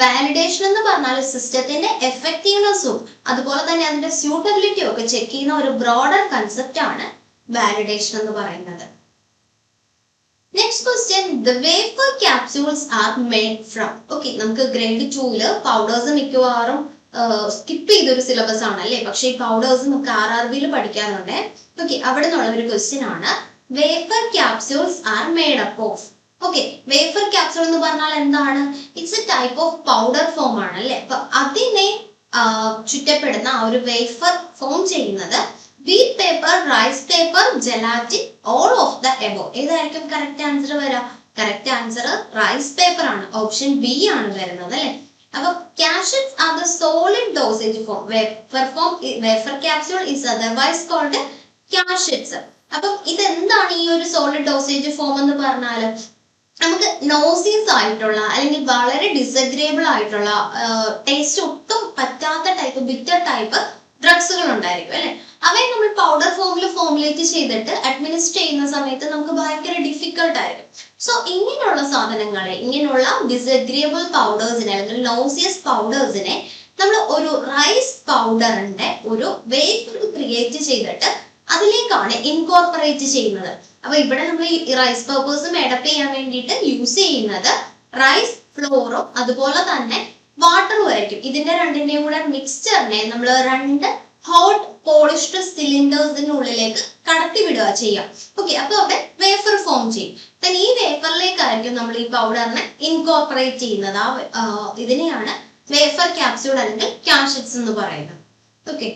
validation എന്ന് പറഞ്ഞാൽ സിസ്റ്റത്തിന്റെ എഫക്റ്റീവ്നെസ്സും അതുപോലെ തന്നെ അതിന്റെ സ്യൂട്ടബിലിറ്റിയും ഒക്കെ ചെക്ക് ചെയ്യുന്ന ഒരു ബ്രോഡർ കൺസെപ്റ്റ് ആണ് വാലിഡേഷൻ എന്ന് പറയുന്നത്. Next question, the wafer capsules are made from. Okay, നമുക്ക് ഗ്രേഡ് 2 പൗഡേഴ്സ് മിക്കവാറും സ്കിപ്പ് ചെയ്തൊരു സിലബസ് ആണ് അല്ലേ. പക്ഷേ ഈ പൗഡേഴ്സ് നമുക്ക് RRB പഠിക്കാനുണ്ട്. ഓക്കെ, അവിടെ നിന്നുള്ള ഒരു ക്വസ്റ്റ്യൻ ആണ്, wafer capsules are made up of. Okay, wafer capsule എന്ന് പറഞ്ഞാൽ എന്താണ്? It's A type of powder form ആണ് അല്ലേ. അപ്പൊ അതിനെ ചുറ്റപ്പെടുന്ന ആ ഒരു വേഫർ ഫോം ചെയ്യുന്നത് wheat paper, rice paper, gelatin, all of the above. ഏതായിരിക്കും കറക്റ്റ് ആൻസർ വരാ? കറക്റ്റ് ആൻസർ റൈസ് പേപ്പർ ആണ്. ഓപ്ഷൻ ബി ആണ് വരുന്നത് അല്ലെ. അപ്പൊ cachets are the solid dosage form. Wafer capsule is otherwise called cachets. അപ്പം ഇതെന്താണ് ഈ ഒരു സോളിഡ് ഡോസേജ് ഫോം എന്ന് പറഞ്ഞാൽ? നമുക്ക് നോസിയസ് ആയിട്ടുള്ള അല്ലെങ്കിൽ വളരെ ഡിസഗ്രിയബിൾ ആയിട്ടുള്ള ടേസ്റ്റ് ഒട്ടും പറ്റാത്ത ടൈപ്പ് ബിറ്റർ ടൈപ്പ് ഡ്രഗ്സുകൾ ഉണ്ടായിരിക്കും അല്ലെ. അവയെ നമ്മൾ പൗഡർ ഫോമിൽ ഫോമുലേറ്റ് ചെയ്തിട്ട് അഡ്മിനിസ്റ്റർ ചെയ്യുന്ന സമയത്ത് നമുക്ക് ഭയങ്കര ഡിഫിക്കൽട്ട് ആയിരിക്കും. സോ ഇങ്ങനെയുള്ള സാധനങ്ങളെ, ഇങ്ങനെയുള്ള ഡിസഗ്രിയബിൾ പൗഡേഴ്സിനെ അല്ലെങ്കിൽ നോസിയസ് പൗഡേഴ്സിനെ നമ്മൾ ഒരു റൈസ് പൗഡറിന്റെ ഒരു വേഫർ ക്രിയേറ്റ് ചെയ്തിട്ട് അതിലേക്കാണ് ഇൻകോർപ്പറേറ്റ് ചെയ്യുന്നത്. അപ്പൊ ഇവിടെ നമ്മൾ ഈ റൈസ് പേപ്പേഴ്സ് മേഡപ്പ് ചെയ്യാൻ വേണ്ടിയിട്ട് യൂസ് ചെയ്യുന്നത് റൈസ് ഫ്ലോറും അതുപോലെ തന്നെ വാട്ടറും ആയിരിക്കും. ഇതിന്റെ രണ്ടിന്റെയും കൂടെ മിക്സ്ചറിനെ നമ്മൾ രണ്ട് ഹോട്ട് പോളിഷ്ഡ് സിലിണ്ടേഴ്സിനുള്ളിലേക്ക് കടത്തി വിടുക ചെയ്യാം. ഓക്കെ, അപ്പൊ അവിടെ വേഫർ ഫോം ചെയ്യും. then ഈ വേഫറിലേക്കായിരിക്കും നമ്മൾ ഈ പൗഡറിനെ ഇൻകോർപ്പറേറ്റ് ചെയ്യുന്നത്. ഇതിനെയാണ് വേഫർ ക്യാപ്സ്യൂൾ അല്ലെങ്കിൽ കാഷറ്റ്സ് എന്ന് പറയുന്നത്. Okay,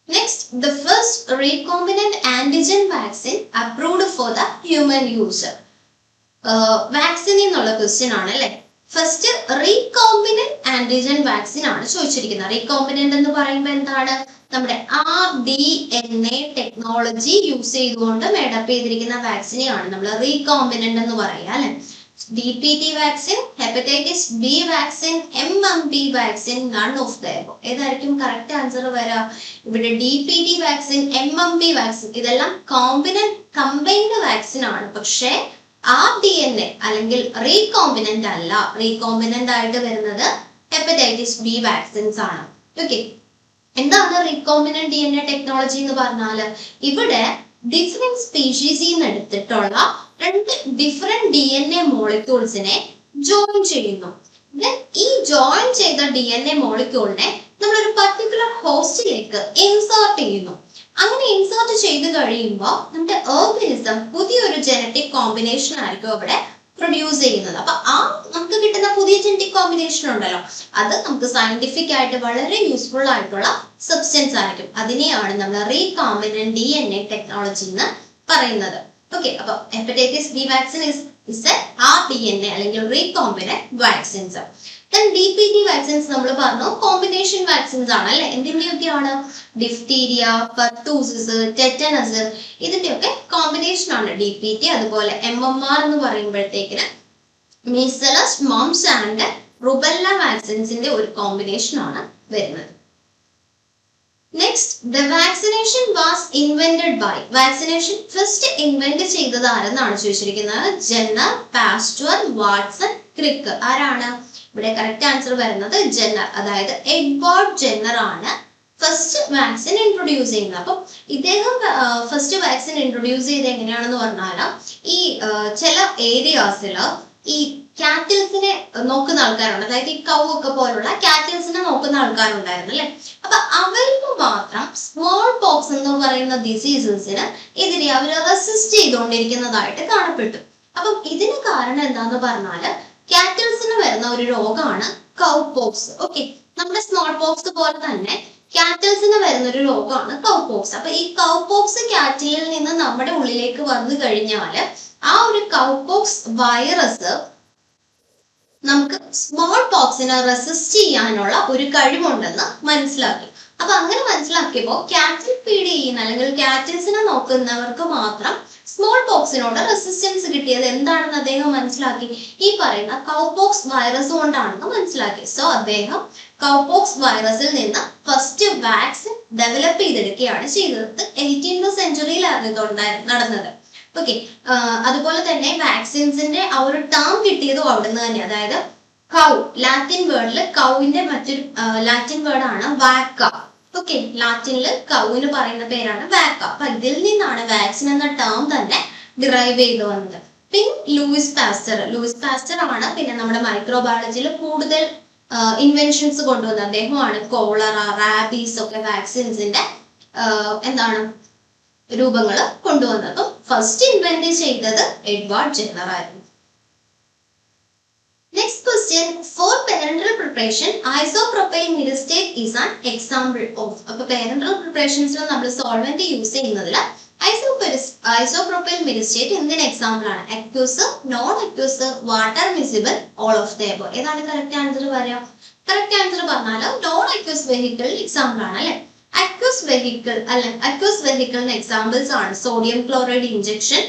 next, the first recombinant antigen vaccine approved for the human use. Vaccine എന്നുള്ള ക്വസ്റ്റ്യൻ ആണ് അല്ലെ. ഫസ്റ്റ് റീകോമ്പിനന്റ് ആന്റിജൻ വാക്സിൻ ആണ് ചോദിച്ചിരിക്കുന്നത്. റീകോമ്പിനന്റ് എന്ന് പറയുമ്പോൾ എന്താണ്? നമ്മുടെ RDNA ടെക്നോളജി യൂസ് ചെയ്തുകൊണ്ട് മേഡപ്പ് ചെയ്തിരിക്കുന്ന വാക്സിനെയാണ് നമ്മൾ റീകോമ്പിനന്റ് എന്ന് പറയുക അല്ലെ. DPT vaccine, hepatitis B vaccine, MMP vaccine, none of the above. ഏതായിരിക്കും കറക്റ്റ് ആൻസർ വരാ? ഇവിടെ DPT വാക്സിൻ, MMP വാക്സിൻ ഇതെല്ലാം കമ്പൈൻഡ് വാക്സിൻ ആണ്. പക്ഷേ RDNA അല്ലെങ്കിൽ റീകോമ്പിനന്റ് അല്ല. റീകോമ്പിനന്റ് ആയിട്ട് വരുന്നത് ഹെപ്പറ്റൈറ്റിസ് B വാക്സിൻസ് ആണ്. ഓക്കെ, എന്താണ് റീകോമ്പിനന്റ് DNA ടെക്നോളജി എന്ന് പറഞ്ഞാല്? ഇവിടെ ഡിഫറെന്റ് സ്പീഷീസിൽ നിന്ന് എടുത്തിട്ടുള്ള രണ്ട് ഡിഫറെന്റ് DNA മോളിക്യൂൾസിനെ ജോയിൻ ചെയ്യുന്നു. ഈ ജോയിൻ ചെയ്ത DNA മോളിക്യൂളിനെ നമ്മൾ ഒരു പർട്ടിക്കുലർ ഹോസ്റ്റിലേക്ക് ഇൻസേർട്ട് ചെയ്യുന്നു. അങ്ങനെ ഇൻസേർട്ട് ചെയ്ത് കഴിയുമ്പോൾ നമ്മുടെ ഓർഗാനിസം പുതിയൊരു ജനറ്റിക് കോമ്പിനേഷൻ ആയിരിക്കും അവിടെ പ്രൊഡ്യൂസ് ചെയ്യുന്നത്. അപ്പൊ ആ നമുക്ക് കിട്ടുന്ന പുതിയ ജനറ്റിക് കോമ്പിനേഷൻ ഉണ്ടല്ലോ, അത് നമുക്ക് സയന്റിഫിക് ആയിട്ട് വളരെ യൂസ്ഫുൾ ആയിട്ടുള്ള സബ്സ്റ്റൻസ് ആയിരിക്കും. അതിനെയാണ് നമ്മൾ റീകോംബിനന്റ് DNA ടെക്നോളജി എന്ന് പറയുന്നത്. ഓക്കെ, അപ്പൊ hepatitis B vaccine is a RDNA അല്ലെങ്കിൽ റീകോംബിനന്റ് വാക്സിൻസ്. DPT വാക്സിൻസ് നമ്മൾ പറഞ്ഞു കോമ്പിനേഷൻ വാക്സിൻസ് ആണ് അല്ലെ. എന്തിന്റെയൊക്കെയാണ്? ഡിഫ്തീരിയ, പെർട്ടൂസിസ്, ടെറ്റനസ്, ഇതിന്റെയൊക്കെ കോമ്പിനേഷൻ ആണ് DPT. അതുപോലെ MMR എന്ന് പറയുമ്പോഴത്തേക്കിന് മീസലസ്, മംസ് ആൻഡ് റുബെല്ല വാക്സിൻസിന്റെ ഒരു കോമ്പിനേഷൻ ആണ് വരുന്നത്. Next, the vaccination was invented by. Vaccination first invent ചെയ്തത് ആരെന്നാണ് ചോദിച്ചിരിക്കുന്നത്? Jenner, Pasteur, Watson, Crick. ആരാണ് ഇവിടെ? കറക്റ്റ് ആൻസർ വരുന്നത് ജെന്നർ, അതായത് എഡ്വേർഡ് ജെന്നർ ആണ് ഫസ്റ്റ് വാക്സിൻ ഇൻട്രൊഡ്യൂസ് ചെയ്യുന്നത്. അപ്പം ഇദ്ദേഹം ഫസ്റ്റ് വാക്സിൻ ഇൻട്രൊഡ്യൂസ് ചെയ്ത് എങ്ങനെയാണെന്ന് പറഞ്ഞാൽ, ഈ ചില ഏരിയാസിൽ ഈ കാറ്റിൽസിനെ നോക്കുന്ന ആൾക്കാരുണ്ട്, അതായത് ഈ കൗ ഒക്കെ പോലുള്ള കാറ്റിൽസിനെ നോക്കുന്ന ആൾക്കാരുണ്ടായിരുന്നു അല്ലെ. അപ്പൊ അവർക്ക് മാത്രം സ്മോൾ പോക്സ് എന്ന് പറയുന്ന ഡിസീസസിന് എതിരെ അവർ റെസിസ്റ്റ് ചെയ്തുകൊണ്ടിരിക്കുന്നതായിട്ട് കാണപ്പെട്ടു. അപ്പം ഇതിന് കാരണം എന്താന്ന് പറഞ്ഞാല് കാറ്റിൽസിന് വരുന്ന ഒരു രോഗമാണ് കൗ പോക്സ്. ഓക്കെ, നമ്മുടെ സ്മോൾ പോക്സ് പോലെ തന്നെ കാറ്റിൽസിന് വരുന്ന ഒരു രോഗമാണ് കൗ പോക്സ്. അപ്പൊ ഈ കൗ പോക്സ് കാറ്റിലിൽ നിന്ന് നമ്മുടെ ഉള്ളിലേക്ക് വന്നു കഴിഞ്ഞാല് ആ ഒരു കൗ പോക്സ് വൈറസ് നമുക്ക് സ്മോൾ പോക്സിനെ റെസിസ്റ്റ് ചെയ്യാനുള്ള ഒരു കഴിവുണ്ടെന്ന് മനസ്സിലാക്കി. അപ്പൊ അങ്ങനെ മനസ്സിലാക്കിയപ്പോ കാറ്റിൽ ഫീഡ് ചെയ്യുന്ന അല്ലെങ്കിൽ കാറ്റിൽസിനെ നോക്കുന്നവർക്ക് മാത്രം സ്മോൾ പോക്സിനോട് റെസിസ്റ്റൻസ് കിട്ടിയത് എന്താണെന്ന് അദ്ദേഹം മനസ്സിലാക്കി. ഈ പറയുന്ന കൗപോക്സ് വൈറസ് കൊണ്ടാണെന്ന് മനസ്സിലാക്കി. സോ അദ്ദേഹം കൗപോക്സ് വൈറസിൽ നിന്ന് ഫസ്റ്റ് വാക്സിൻ ഡെവലപ്പ് ചെയ്തെടുക്കുകയാണ് ചെയ്തത്. 18th സെഞ്ചുറിയിലാണ് ഇത് നടന്നത്. ഓക്കെ, അതുപോലെ തന്നെ വാക്സിൻസിന്റെ ആ ഒരു ടേം കിട്ടിയതും അവിടുന്ന് തന്നെ. അതായത് കൗ, ലാറ്റിൻ വേർഡിൽ കൗവിന്റെ മറ്റൊരു ലാറ്റിൻ വേർഡ് ആണ് വാക്ക. ഓക്കെ, ലാറ്റിനില് കൗവിന് പറയുന്ന പേരാണ് വാക്ക. അപ്പൊ ഇതിൽ നിന്നാണ് വാക്സിൻ എന്ന ടേം തന്നെ ഡിറൈവ് ചെയ്ത് വന്നത്. പിന്നെ ലൂയിസ് പാസ്റ്റർ ആണ് പിന്നെ നമ്മുടെ മൈക്രോബയോളജിയിൽ കൂടുതൽ ഇൻവെൻഷൻസ് കൊണ്ടുവന്നത്. അദ്ദേഹമാണ് കോളറ, റാബീസ് ഒക്കെ വാക്സിൻസിന്റെ എന്താണ് രൂപങ്ങൾ കൊണ്ടുവന്നതും ഫസ്റ്റ് ഇൻവെന്റ് ചെയ്തത് എഡ്വേർഡ് ജെന്നർ ആയിരുന്നു. Next question, for parenteral preparation, isopropyl myristate is an example of. അപ്പോൾ parenteral preparations നമ്മൾ സോൾവെന്റ് യൂസ് ചെയ്യുന്നതിൽ isopropyl myristate എന്തിന് എക്സാമ്പിൾ ആണ്? Aqueous, non aqueous, water miscible, all of the above. ഏതാണ് correct answer വരിക? Correct answer പറഞ്ഞാൽ non aqueous vehicle example ആണ് അല്ലെ. അക്യൂസ് വെഹിക്കിളിന് എക്സാമ്പിൾസ് ആണ് sodium chloride injection,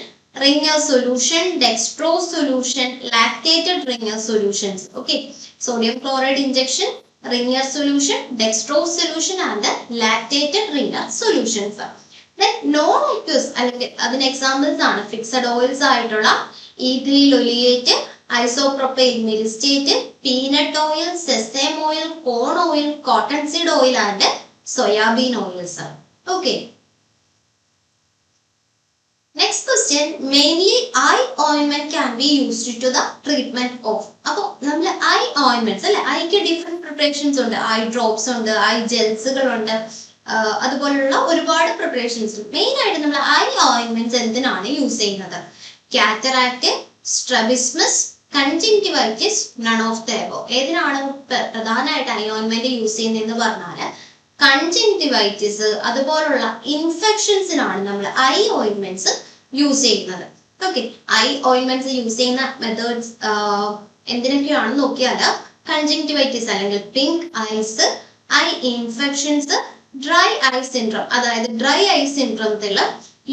Ringer solution, dextrose solution, lactated Ringer solutions. Okay, sodium chloride injection, Ringer solution, dextrose solution and lactated Ringer solutions. Then non-aqueous അല്ലെങ്കിൽ അതിന് examples ആണ് fixed oils ആയിട്ടുള്ള ethyl oleate, isopropyl myristate, peanut oil, sesame oil, corn oil, cottonseed oil and soybean oils. Okay. Next question, mainly eye ointment can be used to the treatment of. അപ്പോൾ നമ്മൾ eye ഓയിൻമെന്റ്സ് അല്ലെ, ഐക്ക് different preparations ഉണ്ട്. Eye drops ഉണ്ട്, I ജെൽസുകൾ ഉണ്ട്, അതുപോലുള്ള ഒരുപാട് preparations. Main ആയിട്ട് നമ്മൾ ഐ ഓയിൻമെന്റ്സ് എന്തിനാണ് യൂസ് ചെയ്യുന്നത്? Cataract, strabismus, conjunctivitis, none of the above. ഏതിനാണ് പ്രധാനമായിട്ട് ഐ ഓയിൻമെന്റ് യൂസ് ചെയ്യുന്നതെന്ന് പറഞ്ഞാൽ കൺജങ്ക്റ്റിവൈറ്റിസ് അതുപോലുള്ള ഇൻഫെക്ഷൻസിനാണ് നമ്മൾ ഐ ഓയിൻമെന്റ്സ് യൂസ് ചെയ്യുന്നത്. ഓക്കെ, ഐ ഓയിൻമെന്റ്സ് യൂസ് ചെയ്യുന്ന മെത്തേഡ്സ് എന്തിനൊക്കെയാണെന്ന് നോക്കിയാൽ കൺജങ്ക്റ്റിവൈറ്റിസ് അല്ലെങ്കിൽ pink eyes, eye infections, dry eye syndrome. അതായത് ഡ്രൈ ഐ സിൻഡ്രോമത്തിൽ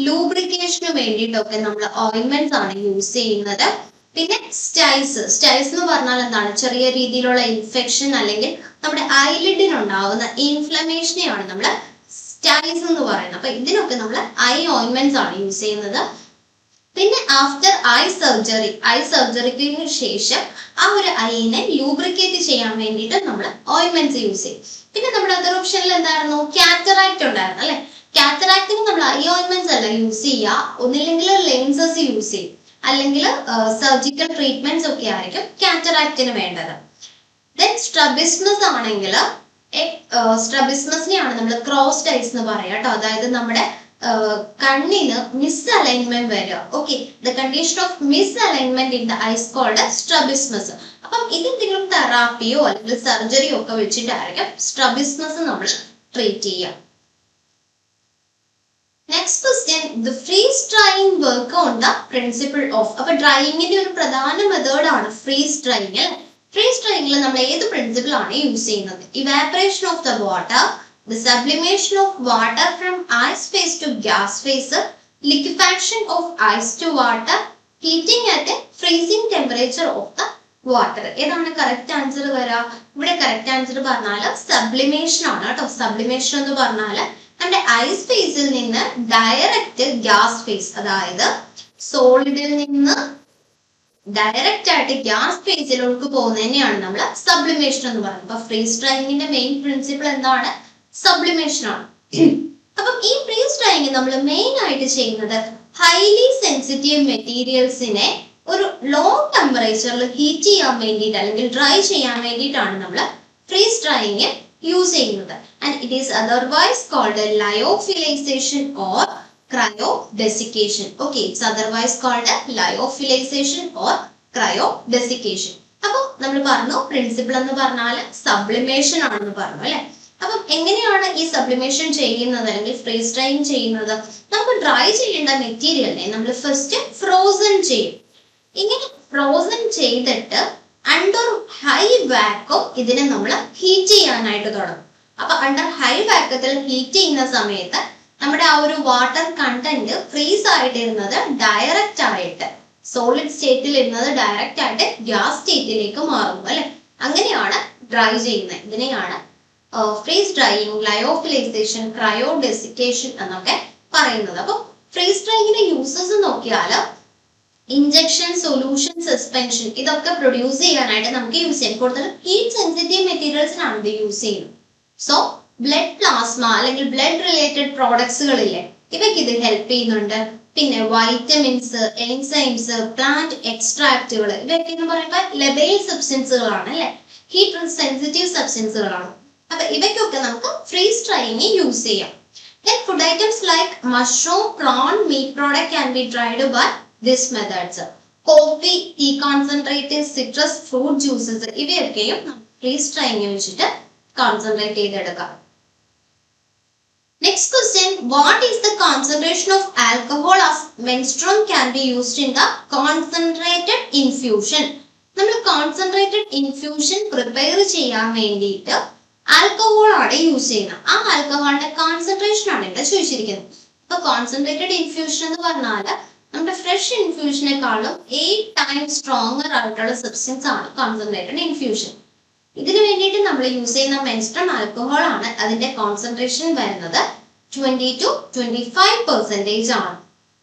ലൂബ്രിക്കേഷന് വേണ്ടിയിട്ടൊക്കെ നമ്മൾ ഓയിൻമെന്റ്സ് ആണ് യൂസ് ചെയ്യുന്നത്. പിന്നെ സ്റ്റൈസ് എന്ന് പറഞ്ഞാൽ എന്താണ്? ചെറിയ രീതിയിലുള്ള ഇൻഫെക്ഷൻ അല്ലെങ്കിൽ നമ്മുടെ ഐലിഡിനുണ്ടാവുന്ന ഇൻഫ്ലമേഷനെയാണ് നമ്മൾ സ്റ്റൈസ് എന്ന് പറയുന്നത്. അപ്പൊ ഇതിനൊക്കെ നമ്മൾ ഐ ഓയിൻമെന്റ്സ് ആണ് യൂസ് ചെയ്യുന്നത്. പിന്നെ ആഫ്റ്റർ ഐ സർജറിക്ക് ശേഷം ആ ഒരു ഐനെ ലൂബ്രിക്കേറ്റ് ചെയ്യാൻ വേണ്ടിയിട്ട് നമ്മൾ ഓയിൻമെന്റ്സ് യൂസ് ചെയ്യും. പിന്നെ നമ്മുടെ അതർ ഓപ്ഷനിൽ എന്തായിരുന്നു? കാറ്ററാക്ട് ഉണ്ടായിരുന്നു അല്ലെ. കാറ്ററാക്ടിന് നമ്മൾ ഐ ഓയിൻമെന്റ്സ് അല്ല യൂസ് ചെയ്യുക, ഒന്നില്ലെങ്കിൽ ലെൻസസ് യൂസ് ചെയ്യും, അല്ലെങ്കിൽ സർജിക്കൽ ട്രീറ്റ്മെന്റ്സ് ഒക്കെ ആയിരിക്കും കാറ്ററാക്ടിന് വേണ്ടത്. ദെൻ സ്ട്രബിസ്മസ് ആണെങ്കിൽ സ്ട്രബിസ്മസിനെയാണ് നമ്മൾ ക്രോസ്ഡ് ഐസ് എന്ന് പറയാം കേട്ടോ. അതായത് നമ്മുടെ കണ്ണിന് മിസ്അലൈൻമെന്റ് വരിക. Okay, the condition of misalignment in the eyes called strabismus. അപ്പം ഇതെന്തെങ്കിലും തെറാപ്പിയോ അല്ലെങ്കിൽ സർജറിയോ ഒക്കെ വെച്ചിട്ടായിരിക്കും സ്ട്രബിസ്മസ് നമ്മൾ ട്രീറ്റ് ചെയ്യുക. Next question, the freeze drying work on the principle of. അപ്പൊ ഡ്രൈയിങ്ങിന്റെ ഒരു പ്രധാന മെത്തേഡാണ് ഫ്രീസ് ഡ്രൈയിങ്. ഫ്രീസ് ഡ്രൈയിങ്ങിൽ നമ്മൾ ഏത് പ്രിൻസിപ്പിൾ ആണ് യൂസ് ചെയ്യുന്നത്? Evaporation of the water, the sublimation of water from ice phase to gas phase, liquefaction of ice to water, heating at a freezing temperature of the water. ഏതാണ് correct answer വരാ? ഇവിടെ correct answer പറഞ്ഞാൽ sublimation ആണ് കേട്ടോ. Sublimation എന്ന് പറഞ്ഞാൽ നമ്മുടെ ice ഫേസിൽ നിന്ന് ഡയറക്റ്റ് ഗ്യാസ് ഫേസ്, അതായത് സോളിഡിൽ നിന്ന് ഡയറക്റ്റ് ആയിട്ട് ഗ്യാസ് ഫേസിലോട്ട് പോകുന്നതിനെയാണ് നമ്മൾ സബ്ലിമേഷൻ എന്ന് പറയുന്നത്. അപ്പൊ ഫ്രീസ് ഡ്രൈയിങ്ങിന്റെ മെയിൻ പ്രിൻസിപ്പിൾ എന്താണ്? സബ്ലിമേഷൻ ആണ്. അപ്പം ഈ ഫ്രീസ് ഡ്രൈയിങ് നമ്മൾ മെയിൻ ആയിട്ട് ചെയ്യുന്നത് ഹൈലി സെൻസിറ്റീവ് മെറ്റീരിയൽസിനെ ഒരു ലോ ടെമ്പറേച്ചറിൽ ഹീറ്റ് ചെയ്യാൻ വേണ്ടിയിട്ട് അല്ലെങ്കിൽ ഡ്രൈ ചെയ്യാൻ വേണ്ടിയിട്ടാണ് നമ്മൾ ഫ്രീസ് ഡ്രൈയിങ് യൂസ് ചെയ്യുന്നത്. And it is otherwise called lyophilization or cryodesiccation. Okay, it's otherwise called lyophilization or cryodesiccation. അപ്പൊ നമ്മൾ പറഞ്ഞു പ്രിൻസിപ്പിൾ എന്ന് പറഞ്ഞാൽ സബ്ലിമേഷൻ ആണെന്ന് പറഞ്ഞു അല്ലെ. അപ്പം എങ്ങനെയാണ് ഈ സബ്ലിമേഷൻ ചെയ്യുന്നത് അല്ലെങ്കിൽ ഫ്രീസ് ഡ്രൈയിങ് ചെയ്യുന്നത്? നമുക്ക് ഡ്രൈ ചെയ്യേണ്ട മെറ്റീരിയലിനെ നമ്മൾ ഫസ്റ്റ് ഫ്രോസൺ ചെയ്യും. ഇങ്ങനെ ഫ്രോസൺ ചെയ്തിട്ട് അണ്ടർ ഹൈ വാക്വം ഇതിനെ നമ്മൾ ഹീറ്റ് ചെയ്യാനായിട്ട് തുടങ്ങും. അപ്പൊ അണ്ടർ ഹൈ വാക്വത്തിൽ ഹീറ്റ് ചെയ്യുന്ന സമയത്ത് നമ്മുടെ ആ ഒരു വാട്ടർ കണ്ടന്റ് ഫ്രീസ് ആയിട്ടിരുന്നത് ഡയറക്റ്റ് ആയിട്ട് സോളിഡ് സ്റ്റേറ്റിൽ ഇരുന്നത് ഡയറക്റ്റ് ആയിട്ട് ഗ്യാസ് സ്റ്റേറ്റിലേക്ക് മാറും അല്ലെ. അങ്ങനെയാണ് ഡ്രൈ ചെയ്യുന്നത്. ഇതിനെയാണ് ഫ്രീസ് ഡ്രൈയിങ്, ലയോഫിലൈസേഷൻ, ക്രയോഡെസിക്കേഷൻ എന്നൊക്കെ പറയുന്നത്. അപ്പൊ ഫ്രീസ് ഡ്രൈയിങ്ങിന്റെ യൂസസ് നോക്കിയാൽ ഇഞ്ചക്ഷൻ, സൊല്യൂഷൻ, സസ്പെൻഷൻ ഇതൊക്കെ പ്രൊഡ്യൂസ് ചെയ്യാനായിട്ട് നമുക്ക് യൂസ് ചെയ്യാം. കൂടുതൽ ഹീറ്റ് സെൻസിറ്റീവ് മെറ്റീരിയൽസിനാണ് ഇത് യൂസ് ചെയ്യുന്നത്. സോ ബ്ലഡ് പ്ലാസ്മ അല്ലെങ്കിൽ ബ്ലഡ് റിലേറ്റഡ് പ്രോഡക്ട്സുകളില്ലേ, ഇവയ്ക്ക് ഇത് ഹെൽപ്പ് ചെയ്യുന്നുണ്ട്. പിന്നെ വൈറ്റമിൻസ്, എൻസൈംസ്, പ്ലാന്റ് എക്സ്ട്രാക്റ്റുകൾ ഇവയൊക്കെ എന്ന് പറയുമ്പോൾ ലെബൈൽ സബ്സ്റ്റൻസുകളാണ് അല്ലെ, ഹീറ്റ് സെൻസിറ്റീവ് സബ്സ്റ്റൻസുകളാണ്. അപ്പൊ ഇവയ്ക്കൊക്കെ നമുക്ക് ഫ്രീസ് ഡ്രൈയിങ് യൂസ് ചെയ്യാം. Then food items like mushroom, prawn, meat product can be dried by this methods. Coffee, tea concentrate, citrus fruit juices ഇവയൊക്കെയും ഫ്രീസ് ഡ്രൈയിങ് വെച്ചിട്ട് കോൺസെൻട്രേറ്റ് ചെയ്തെടുക്കാം. Next question, what is the concentration of alcohol as menstruum can be used in the concentrated infusion? നമ്മൾ concentrated infusion prepare ചെയ്യാൻ വേണ്ടിയിട്ട് alcohol ആണ് use ചെയ്യുന്നത്. ആ ആൽക്കഹോളിന്റെ concentration ആണ് ഇവിടെ ചോദിച്ചിരിക്കുന്നത്. അപ്പൊ കോൺസെൻട്രേറ്റഡ് ഇൻഫ്യൂഷൻ എന്ന് പറഞ്ഞാൽ നമ്മുടെ ഫ്രഷ് ഇൻഫ്യൂഷനെക്കാളും 8 times സ്ട്രോങ്ങർ ആയിട്ടുള്ള സബ്സ്റ്റൻസ് ആണ് കോൺസെൻട്രേറ്റഡ് ഇൻഫ്യൂഷൻ. ഇതിനു വേണ്ടിയിട്ട് നമ്മൾ യൂസ് ചെയ്യുന്ന മെൻസ്ട്രം ആൽക്കഹോൾ ആണ്. അതിന്റെ കോൺസെൻട്രേഷൻ വരുന്നത് 20 to 25% ആണ്.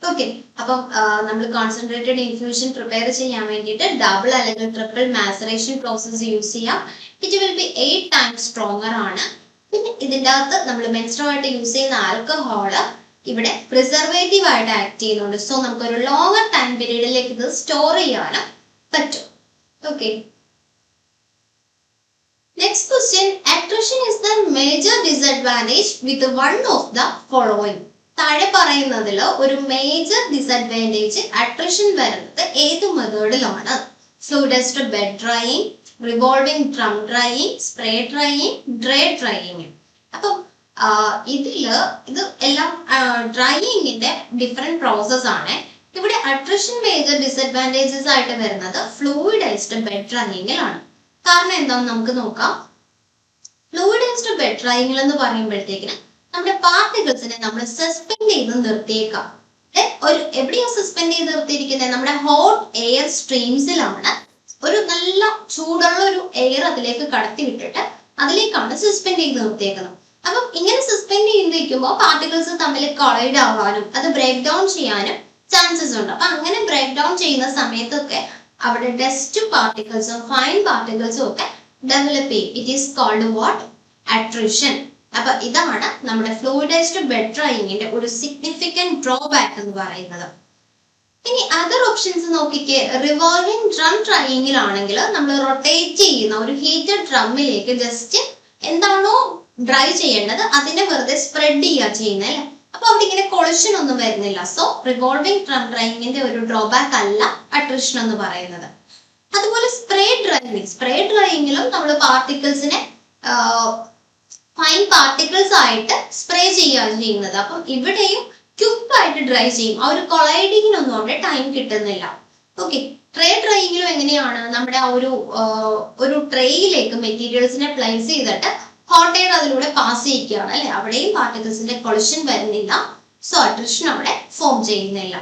ഓക്കെ, അപ്പം നമ്മൾ കോൺസെൻട്രേറ്റഡ് ഇൻഫ്യൂഷൻ പ്രിപ്പയർ ചെയ്യാൻ വേണ്ടിയിട്ട് ഡബിൾ അല്ലെങ്കിൽ ട്രിപ്പിൾ മാസറേഷൻ പ്രോസസ് യൂസ് ചെയ്യാം. It will be 8 times stronger ആണ്. പിന്നെ ഇതിൻ്റെ അകത്ത് നമ്മൾ മെൻസ്ട്രമായിട്ട് യൂസ് ചെയ്യുന്ന ആൽക്കഹോള് ഇവിടെ പ്രിസർവേറ്റീവ് ആയിട്ട് ആക്ട് ചെയ്യുന്നുണ്ട്. സോ നമുക്കൊരു ലോങ്ങർ ടൈം പീരീഡിലേക്ക് ഇത് സ്റ്റോർ ചെയ്യാനും പറ്റും. Okay, next question, attrition is the major disadvantage with one of the following. താഴെ പറയുന്നതിൽ ഒരു മേജർ ഡിസഡ്വാൻറ്റേജ് അട്രിഷൻ വരുന്നത് ഏത് മെത്തേഡിലാണ്? Fluidized bed drying, revolving drum drying, spray drying, dry drying. അപ്പം ഇത് എല്ലാം ഡ്രൈയിങ്ങിന്റെ ഡിഫറെന്റ് പ്രോസസ് ആണ്. ഇവിടെ അട്രിഷൻ മേജർ ഡിസഡ്വാൻറ്റേജസ് ആയിട്ട് വരുന്നത് ഫ്ലൂയിഡൈസ്ഡ് ബെഡ് ഡ്രൈയിങ്ങിലാണ്. കാരണം എന്താണെന്ന് നമുക്ക് നോക്കാം. ഫ്ലൂയിഡൈസ്ഡ് ബെഡ് ഡ്രൈയിങ് എന്ന് പറയുമ്പോഴത്തേക്കിന് നമ്മുടെ പാർട്ടിക്കിൾസിനെ നമ്മൾ സസ്പെൻഡ് ചെയ്ത് നിർത്തിയേക്കാം. എവിടെയാണ് സസ്പെൻഡ് ചെയ്ത് നിർത്തിയിരിക്കുന്നത്? നമ്മുടെ ഹോട്ട് എയർ സ്ട്രീംസിലാണ്. ഒരു നല്ല ചൂടുള്ള ഒരു എയർ അതിലേക്ക് കടത്തി വിട്ടിട്ട് അതിലേക്കാണ് സസ്പെൻഡ് ചെയ്ത് നിർത്തിയേക്കുന്നത്. അപ്പം ഇങ്ങനെ സസ്പെൻഡ് ചെയ്തിരിക്കുമ്പോൾ പാർട്ടിക്കിൾസ് തമ്മിൽ കൊളൈഡ് ആവാനും അത് ബ്രേക്ക് ഡൗൺ ചെയ്യാനും ചാൻസസ് ഉണ്ട്. അപ്പൊ അങ്ങനെ ബ്രേക്ക് ഡൗൺ ചെയ്യുന്ന സമയത്തൊക്കെ അവിടെ ഡസ്റ്റ് പാർട്ടിക്കിൾസും ഫൈൻ പാർട്ടിക്കിൾസും ഒക്കെ ഡെവലപ്പ് ചെയ്യും. It is called what? Attrition. അപ്പൊ ഇതാണ് നമ്മുടെ ഫ്ലൂയിഡൈസ്ഡ് ബെഡ് ഡ്രൈയിങ്ങിന്റെ ഒരു സിഗ്നിഫിക്കന്റ് ഡ്രോബാക്ക് എന്ന് പറയുന്നത്. ഇനി അതർ ഓപ്ഷൻസ് നോക്കിക്കേ. റിവോൾവിംഗ് ഡ്രം ഡ്രൈയിങ്ങിലാണെങ്കിൽ നമ്മൾ റൊട്ടേറ്റ് ചെയ്യുന്ന ഒരു ഹീറ്റഡ് ഡ്രമ്മിലേക്ക് ജസ്റ്റ് എന്താണോ ഡ്രൈ ചെയ്യേണ്ടത് അതിനെ വെറുതെ സ്പ്രെഡ് ചെയ്യുക ചെയ്യുന്നത് അല്ലെ. അപ്പൊ അവിടെ ഇങ്ങനെ കൊളിഷൻ ഒന്നും വരുന്നില്ല. സോ റിവോൾവിംഗ് ഡ്രൈയിങ്ങിന്റെ ഒരു ഡ്രോബാക്ക് അല്ല അട്രിഷൻ എന്ന് പറയുന്നത്. അതുപോലെ സ്പ്രേ ഡ്രൈയിങ്ങിലും നമ്മൾ പാർട്ടിക്കിൾസിനെ ഫൈൻ പാർട്ടിക്കിൾസ് ആയിട്ട് സ്പ്രേ ചെയ്യുകയാണ് ചെയ്യുന്നത്. അപ്പം ഇവിടെയും ക്യുക്കായിട്ട് ഡ്രൈ ചെയ്യും. ആ ഒരു കൊളൈഡിങ്ങിനൊന്നും അവിടെ ടൈം കിട്ടുന്നില്ല. ഓക്കെ, ട്രേ ഡ്രൈയിങ്ങിലും എങ്ങനെയാണ്, നമ്മുടെ ആ ഒരു ട്രേയിലേക്ക് മെറ്റീരിയൽസിനെ പ്ലേസ് ചെയ്തിട്ട് ഹോട്ട് എയർ അതിലൂടെ പാസ് ചെയ്യിക്കുകയാണ് അല്ലെ. അവിടെയും പാർട്ടിക്കിൾസിന്റെ കൊളിഷൻ വരുന്നില്ല. സോ അട്രിഷൻ അവിടെ ഫോം ചെയ്യുന്നില്ല.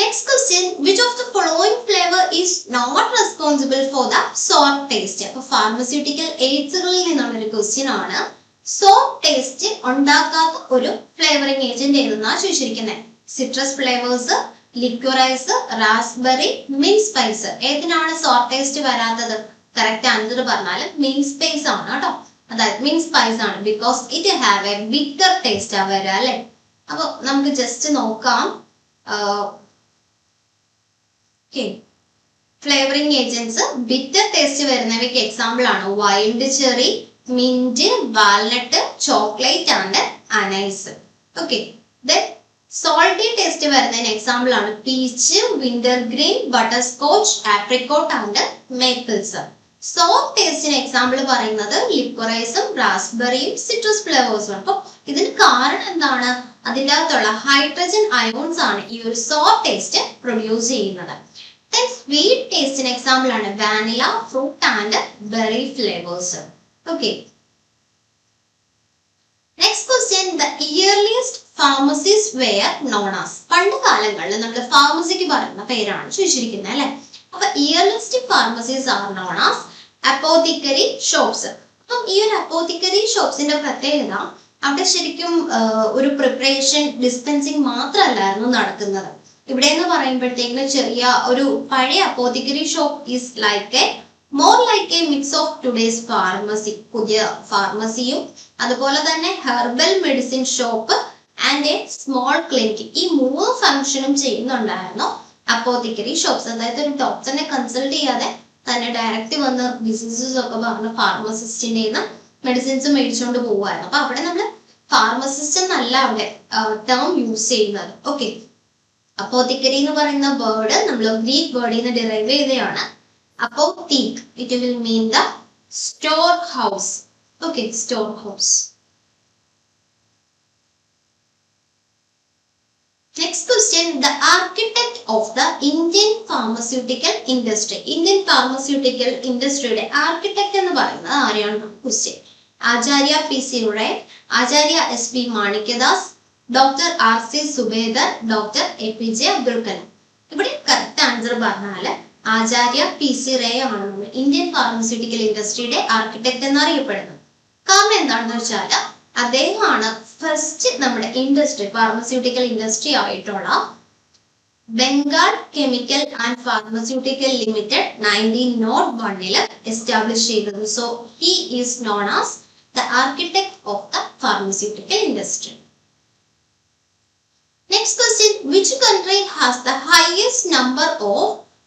Next question, which of the following flavor is not responsible for the sour taste? അപ്പൊ ഫാർമസ്യൂട്ടിക്കൽ എയ്ഡ്സുകളിൽ നിന്നുള്ള ഒരു ക്വസ്റ്റ്യൻ ആണ്. സോർ ടേസ്റ്റ് ഉണ്ടാക്കാത്ത ഒരു ഫ്ലേവറിംഗ് ഏജന്റ് ഏതെന്നാ ചോദിച്ചിരിക്കുന്നത്. Citrus flavours, liquorice, raspberry, mint spice. ഏതിനാണ് സോർ ടേസ്റ്റ് വരാത്തത്? കറക്റ്റ് ആൻസർ പറഞ്ഞാൽ മിന്റ് സ്പൈസ് ആണ് കേട്ടോ. അതായത് മിന്റ് സ്പൈസ് ആണ്. Because it have a bitter taste ആ വരിക അല്ലെ. അപ്പൊ നമുക്ക് ജസ്റ്റ് നോക്കാം. ഫ്ലേവറിംഗ് ഏജന്റ്സ് ബിറ്റർ ടേസ്റ്റ് വരുന്നവയ്ക്ക് എക്സാമ്പിൾ ആണ് wild cherry, mint, walnut, chocolate and anise. Okay, then salty taste വരുന്നതിന് എക്സാമ്പിൾ ആണ് peach, winter green, butter scotch, apricot and maples. Sour ടേസ്റ്റിന് എക്സാമ്പിൾ പറയുന്നത് ലിക്വറൈസും റാസ്ബെറിയും സിട്രസ് ഫ്ലേവേഴ്സും. അപ്പൊ ഇതിന് കാരണം എന്താണ്? അതിൻ്റെ അകത്തുള്ള ഹൈഡ്രജൻ അയോൺസ് ആണ് ഈ ഒരു സോർ ടേസ്റ്റ് പ്രൊഡ്യൂസ് ചെയ്യുന്നത്. ദെൻ സ്വീറ്റ് ടേസ്റ്റിന് എക്സാമ്പിൾ ആണ് vanilla, fruit and berry flavours. Okay, next question, the earliest pharmacies were known as. പണ്ട് കാലങ്ങളിൽ നമ്മൾ ഫാർമസിക്ക് പറയുന്ന പേരാണ് ചോദിച്ചിരിക്കുന്നത് അല്ലെ. അപ്പൊ earliest pharmacies are known as apothecary shops. അപ്പം ഈ ഒരു അപ്പോത്തിക്കറി ഷോപ്സിന്റെ പ്രത്യേകത അവിടെ ശരിക്കും ഒരു പ്രിപ്പറേഷൻ ഡിസ്പെൻസിങ് മാത്രമല്ലായിരുന്നു നടക്കുന്നത്. ഇവിടെ എന്ന് പറയുമ്പോഴത്തേക്കിന് ചെറിയ ഒരു പഴയ apothecary shop is like a more like a mix of today's pharmacy. പുതിയ ഫാർമസിയും അതുപോലെ തന്നെ herbal medicine shop and a small clinic. ഈ മൂന്ന് ഫംഗ്ഷനും ചെയ്യുന്നുണ്ടായിരുന്നു അപ്പോത്തിക്കറി ഷോപ്സ്. അതായത് ഒരു ഡോക്ടറിനെ കൺസൾട്ട് ചെയ്യാതെ തന്നെ ഡയറക്റ്റ് വന്ന് ഡിസീസസ് ഒക്കെ പറഞ്ഞ് ഫാർമസിസ്റ്റിന്റെ മെഡിസിൻസ് മേടിച്ചുകൊണ്ട് പോകുമായിരുന്നു. അപ്പൊ അവിടെ നമ്മൾ ഫാർമസിസ്റ്റ് എന്നല്ല അവിടെ ടേം യൂസ് ചെയ്യുന്നത്. ഓക്കെ, അപ്പോത്തിക്കറി എന്ന് പറയുന്ന വേർഡ് നമ്മൾ ഗ്രീക്ക് വേർഡിൽ നിന്ന് ഡിറൈവ് ചെയ്തതാണ്. Apotheke, it will mean the store house. Okay, store house. Next question, the architect of the Indian pharmaceutical industry. Indian pharmaceutical industry യുടെ ആർക്കിടെക്ട് എന്ന് പറയുന്നത് ആരെയാണ്? Question. Acharya P C Ray, Acharya S P Manikyadas, doctor R C Subedar, doctor A P J Abdul Kalam. ഇവിടെ correct answer പറഞ്ഞാൽ Acharya P C Ray ആണ് Indian pharmaceutical ഇൻഡസ്ട്രിയുടെ architect എന്നറിയപ്പെടുന്നത്. കാരണം എന്താണെന്ന് വെച്ചാൽ അദ്ദേഹമാണ് ഫസ്റ്റ് നമ്മുടെ ഇൻഡസ്ട്രി ഫാർമസ്യൂട്ടിക്കൽ ഇൻഡസ്ട്രി ആയിട്ടുള്ള Bengal chemical and pharmaceutical limited 1901 establish ചെയ്തത്. So he is known as the architect of the pharmaceutical industry. Next question, which country has the highest number of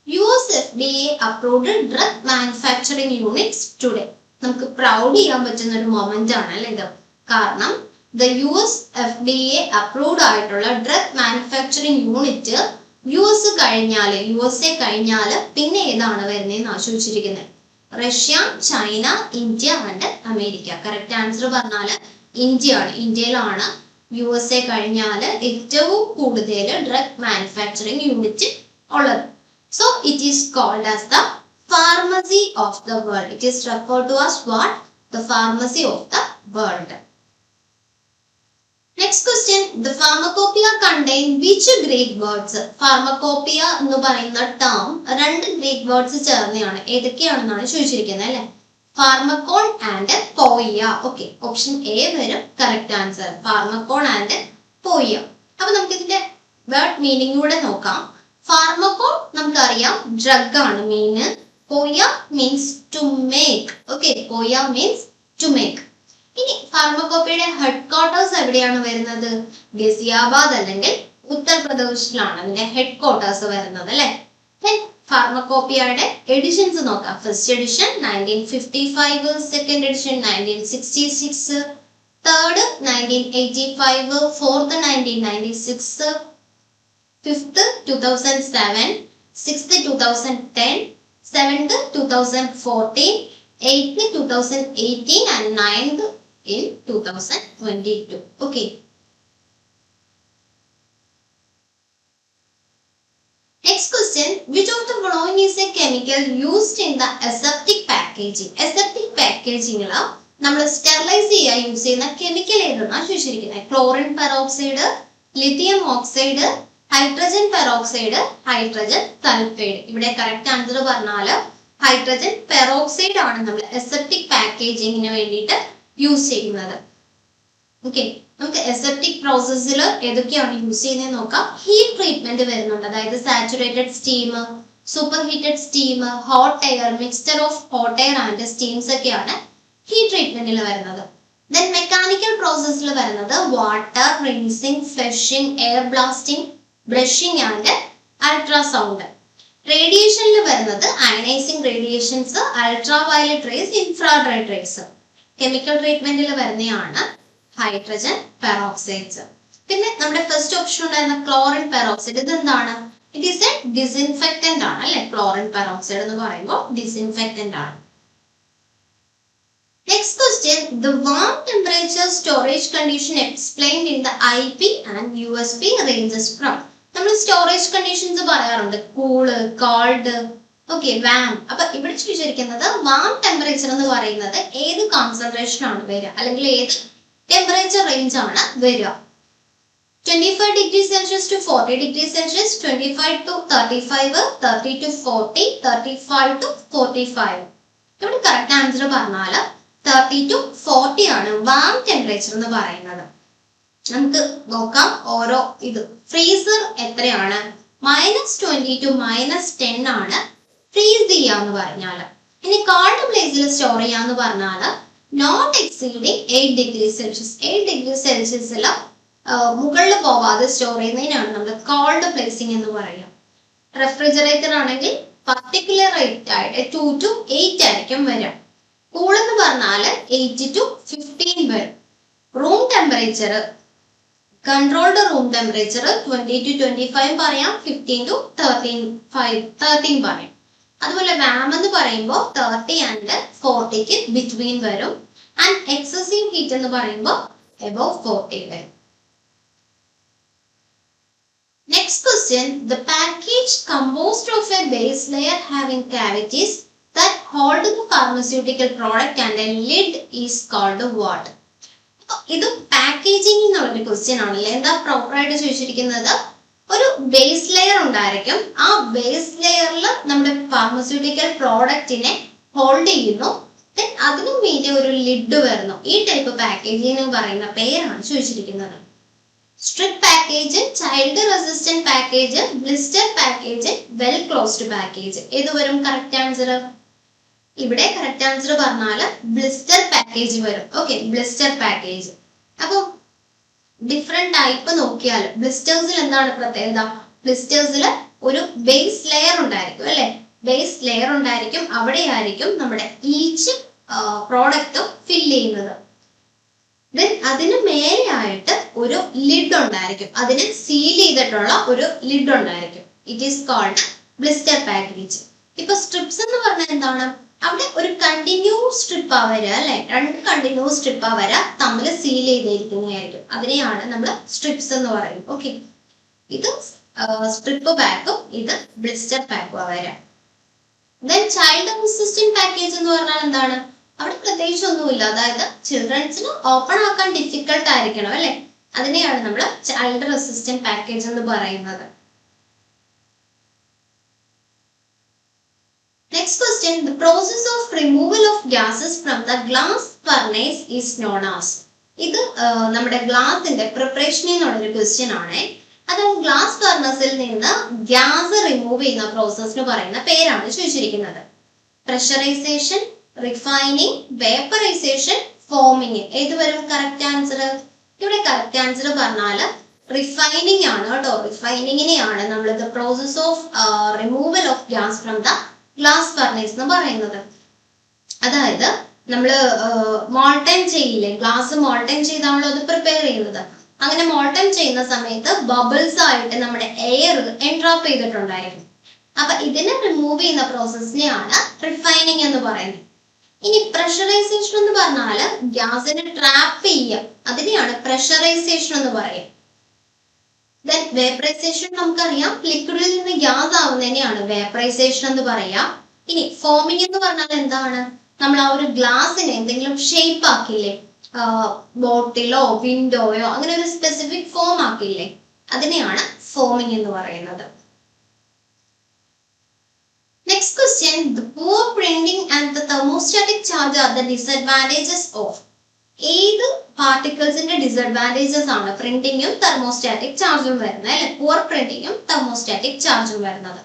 US FDA approved drug manufacturing units today? നമുക്ക് proud ചെയ്യാൻ പറ്റുന്ന ഒരു moment ആണ് അല്ലേ ഇത്. കാരണം the US FDA approved ആയിട്ടുള്ള drug manufacturing unit USA കഴിഞ്ഞാൽ പിന്നെ ഏതാണ് വരുന്നതെന്ന് ആശ്രയിച്ചിരിക്കുന്നത്. Russia, China, India and America. Correct answer പറഞ്ഞാൽ ഇന്ത്യ ആണ്. ഇന്ത്യയിലാണ് USA കഴിഞ്ഞാൽ ഏറ്റവും കൂടുതൽ ഡ്രഗ് മാനുഫാക്ചറിങ് യൂണിറ്റ് ഉള്ളത്. So it is called as the pharmacy of the world. It is referred to as what? The pharmacy of the world. Next question, the pharmacopoeia contain which Greek words? Pharmacopoeia എന്ന് പറയുന്ന term രണ്ട് Greek words ചേർന്നതാണ്. ഏതൊക്കെയാണെന്നാണ് ചോദിച്ചിരിക്കുന്നത് അല്ലെ. ഫാർമക്കോൺ and പോയിയ. Okay, option A വരും correct answer. ഫാർമക്കോൺ and പോയിയ. അപ്പൊ നമുക്ക് ഇതിന്റെ വേർഡ് മീനിങ് കൂടെ നോക്കാം. ഫാർമക്കോൺ നമുക്കറിയാം ഡ്രഗ് ആണ് മീൻ. പോയ മീൻസ് ടു മേക്ക്. ഓക്കെ, പോയ മീൻസ് ടു മേക്ക്. ഇനി ഫാർമക്കോപ്പിയുടെ ഹെഡ് ക്വാർട്ടേഴ്സ് എവിടെയാണ് വരുന്നത്? ഗസിയാബാദ് അല്ലെങ്കിൽ ഉത്തർപ്രദേശിലാണ് അതിന്റെ ഹെഡ് ക്വാർട്ടേഴ്സ് വരുന്നത് അല്ലെ. ഫാർമക്കോപ്പിയയുടെ എഡിഷൻസ് നോക്കാം. First edition 1955, second edition 1966, third 1985, fourth 1996, fifth 2007, sixth 2010, seventh 2014, eighth 2018 and ninth in 2022. Okay. Next question, which of the following is a chemical used in the aseptic packaging? Aseptic packaging la നമ്മൾ sterilise ചെയ്യാൻ use ചെയ്യുന്ന chemical ഏതെന്നാണ് ചോദിച്ചിരിക്കുന്നത്. Chlorine peroxide, lithium oxide, hydrogen peroxide, hydrogen sulphide. ഇവിടെ correct answer പറഞ്ഞാൽ hydrogen peroxide ആണ് നമ്മൾ aseptic പാക്കേജിങ്ങിന് വേണ്ടിയിട്ട് use ചെയ്യുന്നത്. ഓക്കെ, നമുക്ക് അസെപ്റ്റിക് പ്രോസസ്സിൽ ഏതൊക്കെയാണ് യൂസ് ചെയ്യുന്നത് നോക്കാം. ഹീറ്റ് ട്രീറ്റ്മെന്റ് വരുന്നുണ്ട്, അതായത് saturated steam, super heated steam, hot air, mixture of hot air and steams ഒക്കെയാണ് ഹീറ്റ് ട്രീറ്റ്മെന്റിൽ വരുന്നത്. ദെൻ മെക്കാനിക്കൽ പ്രോസസ്സിൽ വരുന്നത് water, rinsing, flushing, air blasting, brushing and ultrasound. റേഡിയേഷനിൽ വരുന്നത് ionizing radiations, ultra violet rays, infrared rays. Chemical ട്രീറ്റ്മെന്റിൽ വരുന്നതാണ് hydrogen peroxides. പിന്നെ നമ്മുടെ ഫസ്റ്റ് ഓപ്ഷൻ ഉണ്ടായിരുന്ന ക്ലോറിൻ പെറോക്സൈഡ്, ഇത് എന്താണ്? ഇറ്റ് ഈസ് എ ഡിസിൻഫെക്റ്റന്റ് ആണ് അല്ലെ. ക്ലോറിൻ പെറോക്സൈഡ് എന്ന് പറയുമ്പോൾ ഡിസിൻഫെക്റ്റന്റ് ആണ്. Next question, the warm temperature storage condition explained in the IP and USP ranges from. നമ്മൾ സ്റ്റോറേജ് കണ്ടീഷൻസ് പറയാറുണ്ട്, കൂള്, കോൾഡ്, ഓക്കെ, വാം. അപ്പൊ ഇവിടെ ചോദിച്ചിരിക്കുന്നത് വാം ടെമ്പറേച്ചർ എന്ന് പറയുന്നത് ഏത് കോൺസെൻട്രേഷൻ ആണ് വരിക, അല്ലെങ്കിൽ ഏത് ടെമ്പറേച്ചർ റേഞ്ച് ആണ് വരിക? 25 degree Celsius to 40 degree Celsius, 25 to 35, 30 to 40, 35 to 45. ഇവിടെ കറക്റ്റ് ആൻസർ പറഞ്ഞാൽ 30 to 40 ആണ് വാം ടെമ്പറേച്ചർ എന്ന് പറയുന്നത്. നമുക്ക് നോക്കാം ഓരോ ഇത്. ഫ്രീസർ എത്രയാണ്? -20 to -10 ആണ് ഫ്രീസ് ചെയ്യാന്ന് പറഞ്ഞാൽ. ഇനി കോൾഡ് പ്ലേസിൽ സ്റ്റോർ ചെയ്യാന്ന് പറഞ്ഞാൽ not exceeding 8 degree Celsius. 8 degree Celsiusൽ മുകളിൽ പോവാതെ സ്റ്റോർ ചെയ്യുന്നതിനാണ് നമ്മൾ കോൾഡ് പ്ലേസിംഗ് എന്ന് പറയുക. റെഫ്രിജറേറ്റർ ആണെങ്കിൽ പർട്ടിക്കുലർ റേറ്റ് ആയിട്ട് 2 to 8 ആയിരിക്കും വരിക. കൂൾ എന്ന് പറഞ്ഞാൽ 8 to 15 വരും. Room temperature, controlled room temperature 20 to 25 പറയാം, 15 to 13 പറയാം. അതുപോലെ വാം എന്ന് പറയുമ്പോൾ 30 and 40 ബിറ്റ്വീൻ വരും. ആൻഡ് എക്സസീവ് ഹീറ്റ് എന്ന് പറയുമ്പോൾ above 40 വരും. Next question, the package composed of a base layer having cavities that hold the pharmaceutical product and a lid is called what? ഇത് പാക്കേജിംഗ് എന്നുള്ളൊരു ക്വസ്റ്റ്യൻ ആണല്ലേ. എന്താ പ്രോപ്പർ ആയിട്ട് ചോദിച്ചിരിക്കുന്നത്? ഒരു ബേസ് ലെയർ ഉണ്ടായിരിക്കും, ആ ബേസ് ലെയറിൽ നമ്മുടെ ഫാർമസ്യൂട്ടിക്കൽ പ്രോഡക്റ്റിനെ ഹോൾഡ് ചെയ്യുന്നു, ദെൻ അതിനു മീതെ ഒരു ലിഡ് വരുന്നു. ഈ ടൈപ്പ് പാക്കേജിംഗ് എന്ന് പറയുന്ന പേരാണ് ചോദിച്ചിരിക്കുന്നത്. Strip package, child resistant package, blister package, well closed package. ഏത് വരും കറക്റ്റ് ആൻസർ? ഇവിടെ കറക്റ്റ് ആൻസർ പറഞ്ഞാൽ ബ്ലിസ്റ്റർ പാക്കേജ് വരും. Okay, blister package. അപ്പൊ ഡിഫറെന്റ് ടൈപ്പ് നോക്കിയാൽ ബ്ലിസ്റ്റേഴ്സിൽ എന്താണ് പ്രത്യേകത? ബ്ലിസ്റ്റേഴ്സിൽ ഒരു ബേസ് ലെയർ ഉണ്ടായിരിക്കും അല്ലെ. ബേസ് ലെയർ ഉണ്ടായിരിക്കും, അവിടെയായിരിക്കും നമ്മുടെ ഈച്ച് പ്രോഡക്റ്റ് ഫിൽ ചെയ്യുന്നത്. ദെൻ അതിന് മേലെയായിട്ട് ഒരു ലിഡ് ഉണ്ടായിരിക്കും, അതിനെ സീൽ ചെയ്തിട്ടുള്ള ഒരു ലിഡ് ഉണ്ടായിരിക്കും. It is called blister package. ഇപ്പൊ സ്ട്രിപ്സ് എന്ന് പറഞ്ഞാൽ എന്താണ്? അവിടെ ഒരു കണ്ടിന്യൂസ് സ്ട്രിപ്പ് വരിക അല്ലെ, 2 കണ്ടിന്യൂസ് സ്ട്രിപ്പ് വരിക തമ്മിൽ സീൽ ചെയ്തിരിക്കുന്നതായിരിക്കും. അതിനെയാണ് നമ്മൾ സ്ട്രിപ്സ് എന്ന് പറയും. ഓക്കെ, ഇത് സ്ട്രിപ്പ് പാക്കും ഇത് ബ്ലിസ്റ്റർ പാക്കും വരിക. ദെൻ ചൈൽഡ് റെസിസ്റ്റന്റ് പാക്കേജ് എന്ന് പറഞ്ഞാൽ എന്താണ്? അവിടെ പ്രത്യേകിച്ച് ഒന്നുമില്ല, അതായത് ചിൽഡ്രൻസിന് ഓപ്പൺ ആക്കാൻ ഡിഫിക്കൽട്ട് ആയിരിക്കണം അല്ലെ, അതിനെയാണ് നമ്മൾ ചൈൽഡ് റെസിസ്റ്റന്റ് പാക്കേജ് എന്ന് പറയുന്നത്. Next question, the process of removal of gases from the glass furnace is known as. ഇത് നമ്മുടെ ഗ്ലാസിന്റെ പ്രിപ്പറേഷൻ എന്നുള്ളൊരു ക്വസ്റ്റ്യൻ ആണ്. അത് ഗ്ലാസ് ഫർണസിൽ നിന്ന് ഗ്യാസ് റിമൂവ് ചെയ്യുന്ന പ്രോസസ്സിന് പറയുന്ന പേരാണ് ചോദിച്ചിരിക്കുന്നത്. Pressurisation, refining, vaporisation, foaming. ഏത് വരും കറക്റ്റ് ആൻസർ? ഇവിടെ കറക്റ്റ് ആൻസർ പറഞ്ഞാൽ റിഫൈനിങ് ആണ് കേട്ടോ. റിഫൈനിങ്ങിനെയാണ് നമ്മൾ the process of removal of gas from the glass furnace എന്ന് പറയുന്നത്. അതായത് നമ്മൾ മോൾട്ടൺ ചെയ്യില്ലേ, ഗ്ലാസ് മോൾട്ടൺ ചെയ്താണല്ലോ അത് പ്രിപ്പയർ ചെയ്യുന്നത്. അങ്ങനെ മോൾട്ടൺ ചെയ്യുന്ന സമയത്ത് ബബിൾസ് ആയിട്ട് നമ്മുടെ എയർ എൻട്രാപ്പ് ചെയ്തിട്ടുണ്ടായിരിക്കും. അപ്പൊ ഇതിനെ റിമൂവ് ചെയ്യുന്ന പ്രോസസ്സിനെയാണ് റിഫൈനിങ് എന്ന് പറയുന്നത്. ഇനി പ്രഷറൈസേഷൻ എന്ന് പറഞ്ഞാൽ ഗ്യാസിനെ ട്രാപ്പ് ചെയ്യുക, അതിനെയാണ് പ്രഷറൈസേഷൻ എന്ന് പറയുക. ദെൻ വേപ്പറൈസേഷൻ നമുക്കറിയാം, ലിക്വിഡിൽ നിന്ന് ഗ്യാസ് ആവുന്നതിനെയാണ് വേപ്പറൈസേഷൻ എന്ന് പറയാ. ഇനി ഫോമിംഗ് എന്ന് പറഞ്ഞാൽ എന്താണ്? നമ്മൾ ആ ഒരു ഗ്ലാസിനെ എന്തെങ്കിലും ഷേപ്പ് ആക്കില്ലേ, ബോട്ടിലോ വിൻഡോയോ അങ്ങനെ ഒരു സ്പെസിഫിക് ഫോം ആക്കില്ലേ, അതിനെയാണ് ഫോമിംഗ് എന്ന് പറയുന്നത്. Next question, the poor printing and the thermostatic charge are the disadvantages of. ഏത് പാർട്ടിക്കിൾസിന്റെ ഡിസഡ്വാൻറ്റേജസ് ആണ് പ്രിന്റിങ്ങും തെർമോസ്റ്റാറ്റിക് ചാർജും വരുന്നത് അല്ലെ? പുവർ പ്രിന്റിങ്ങും തെർമോസ്റ്റാറ്റിക് ചാർജും വരുന്നത്.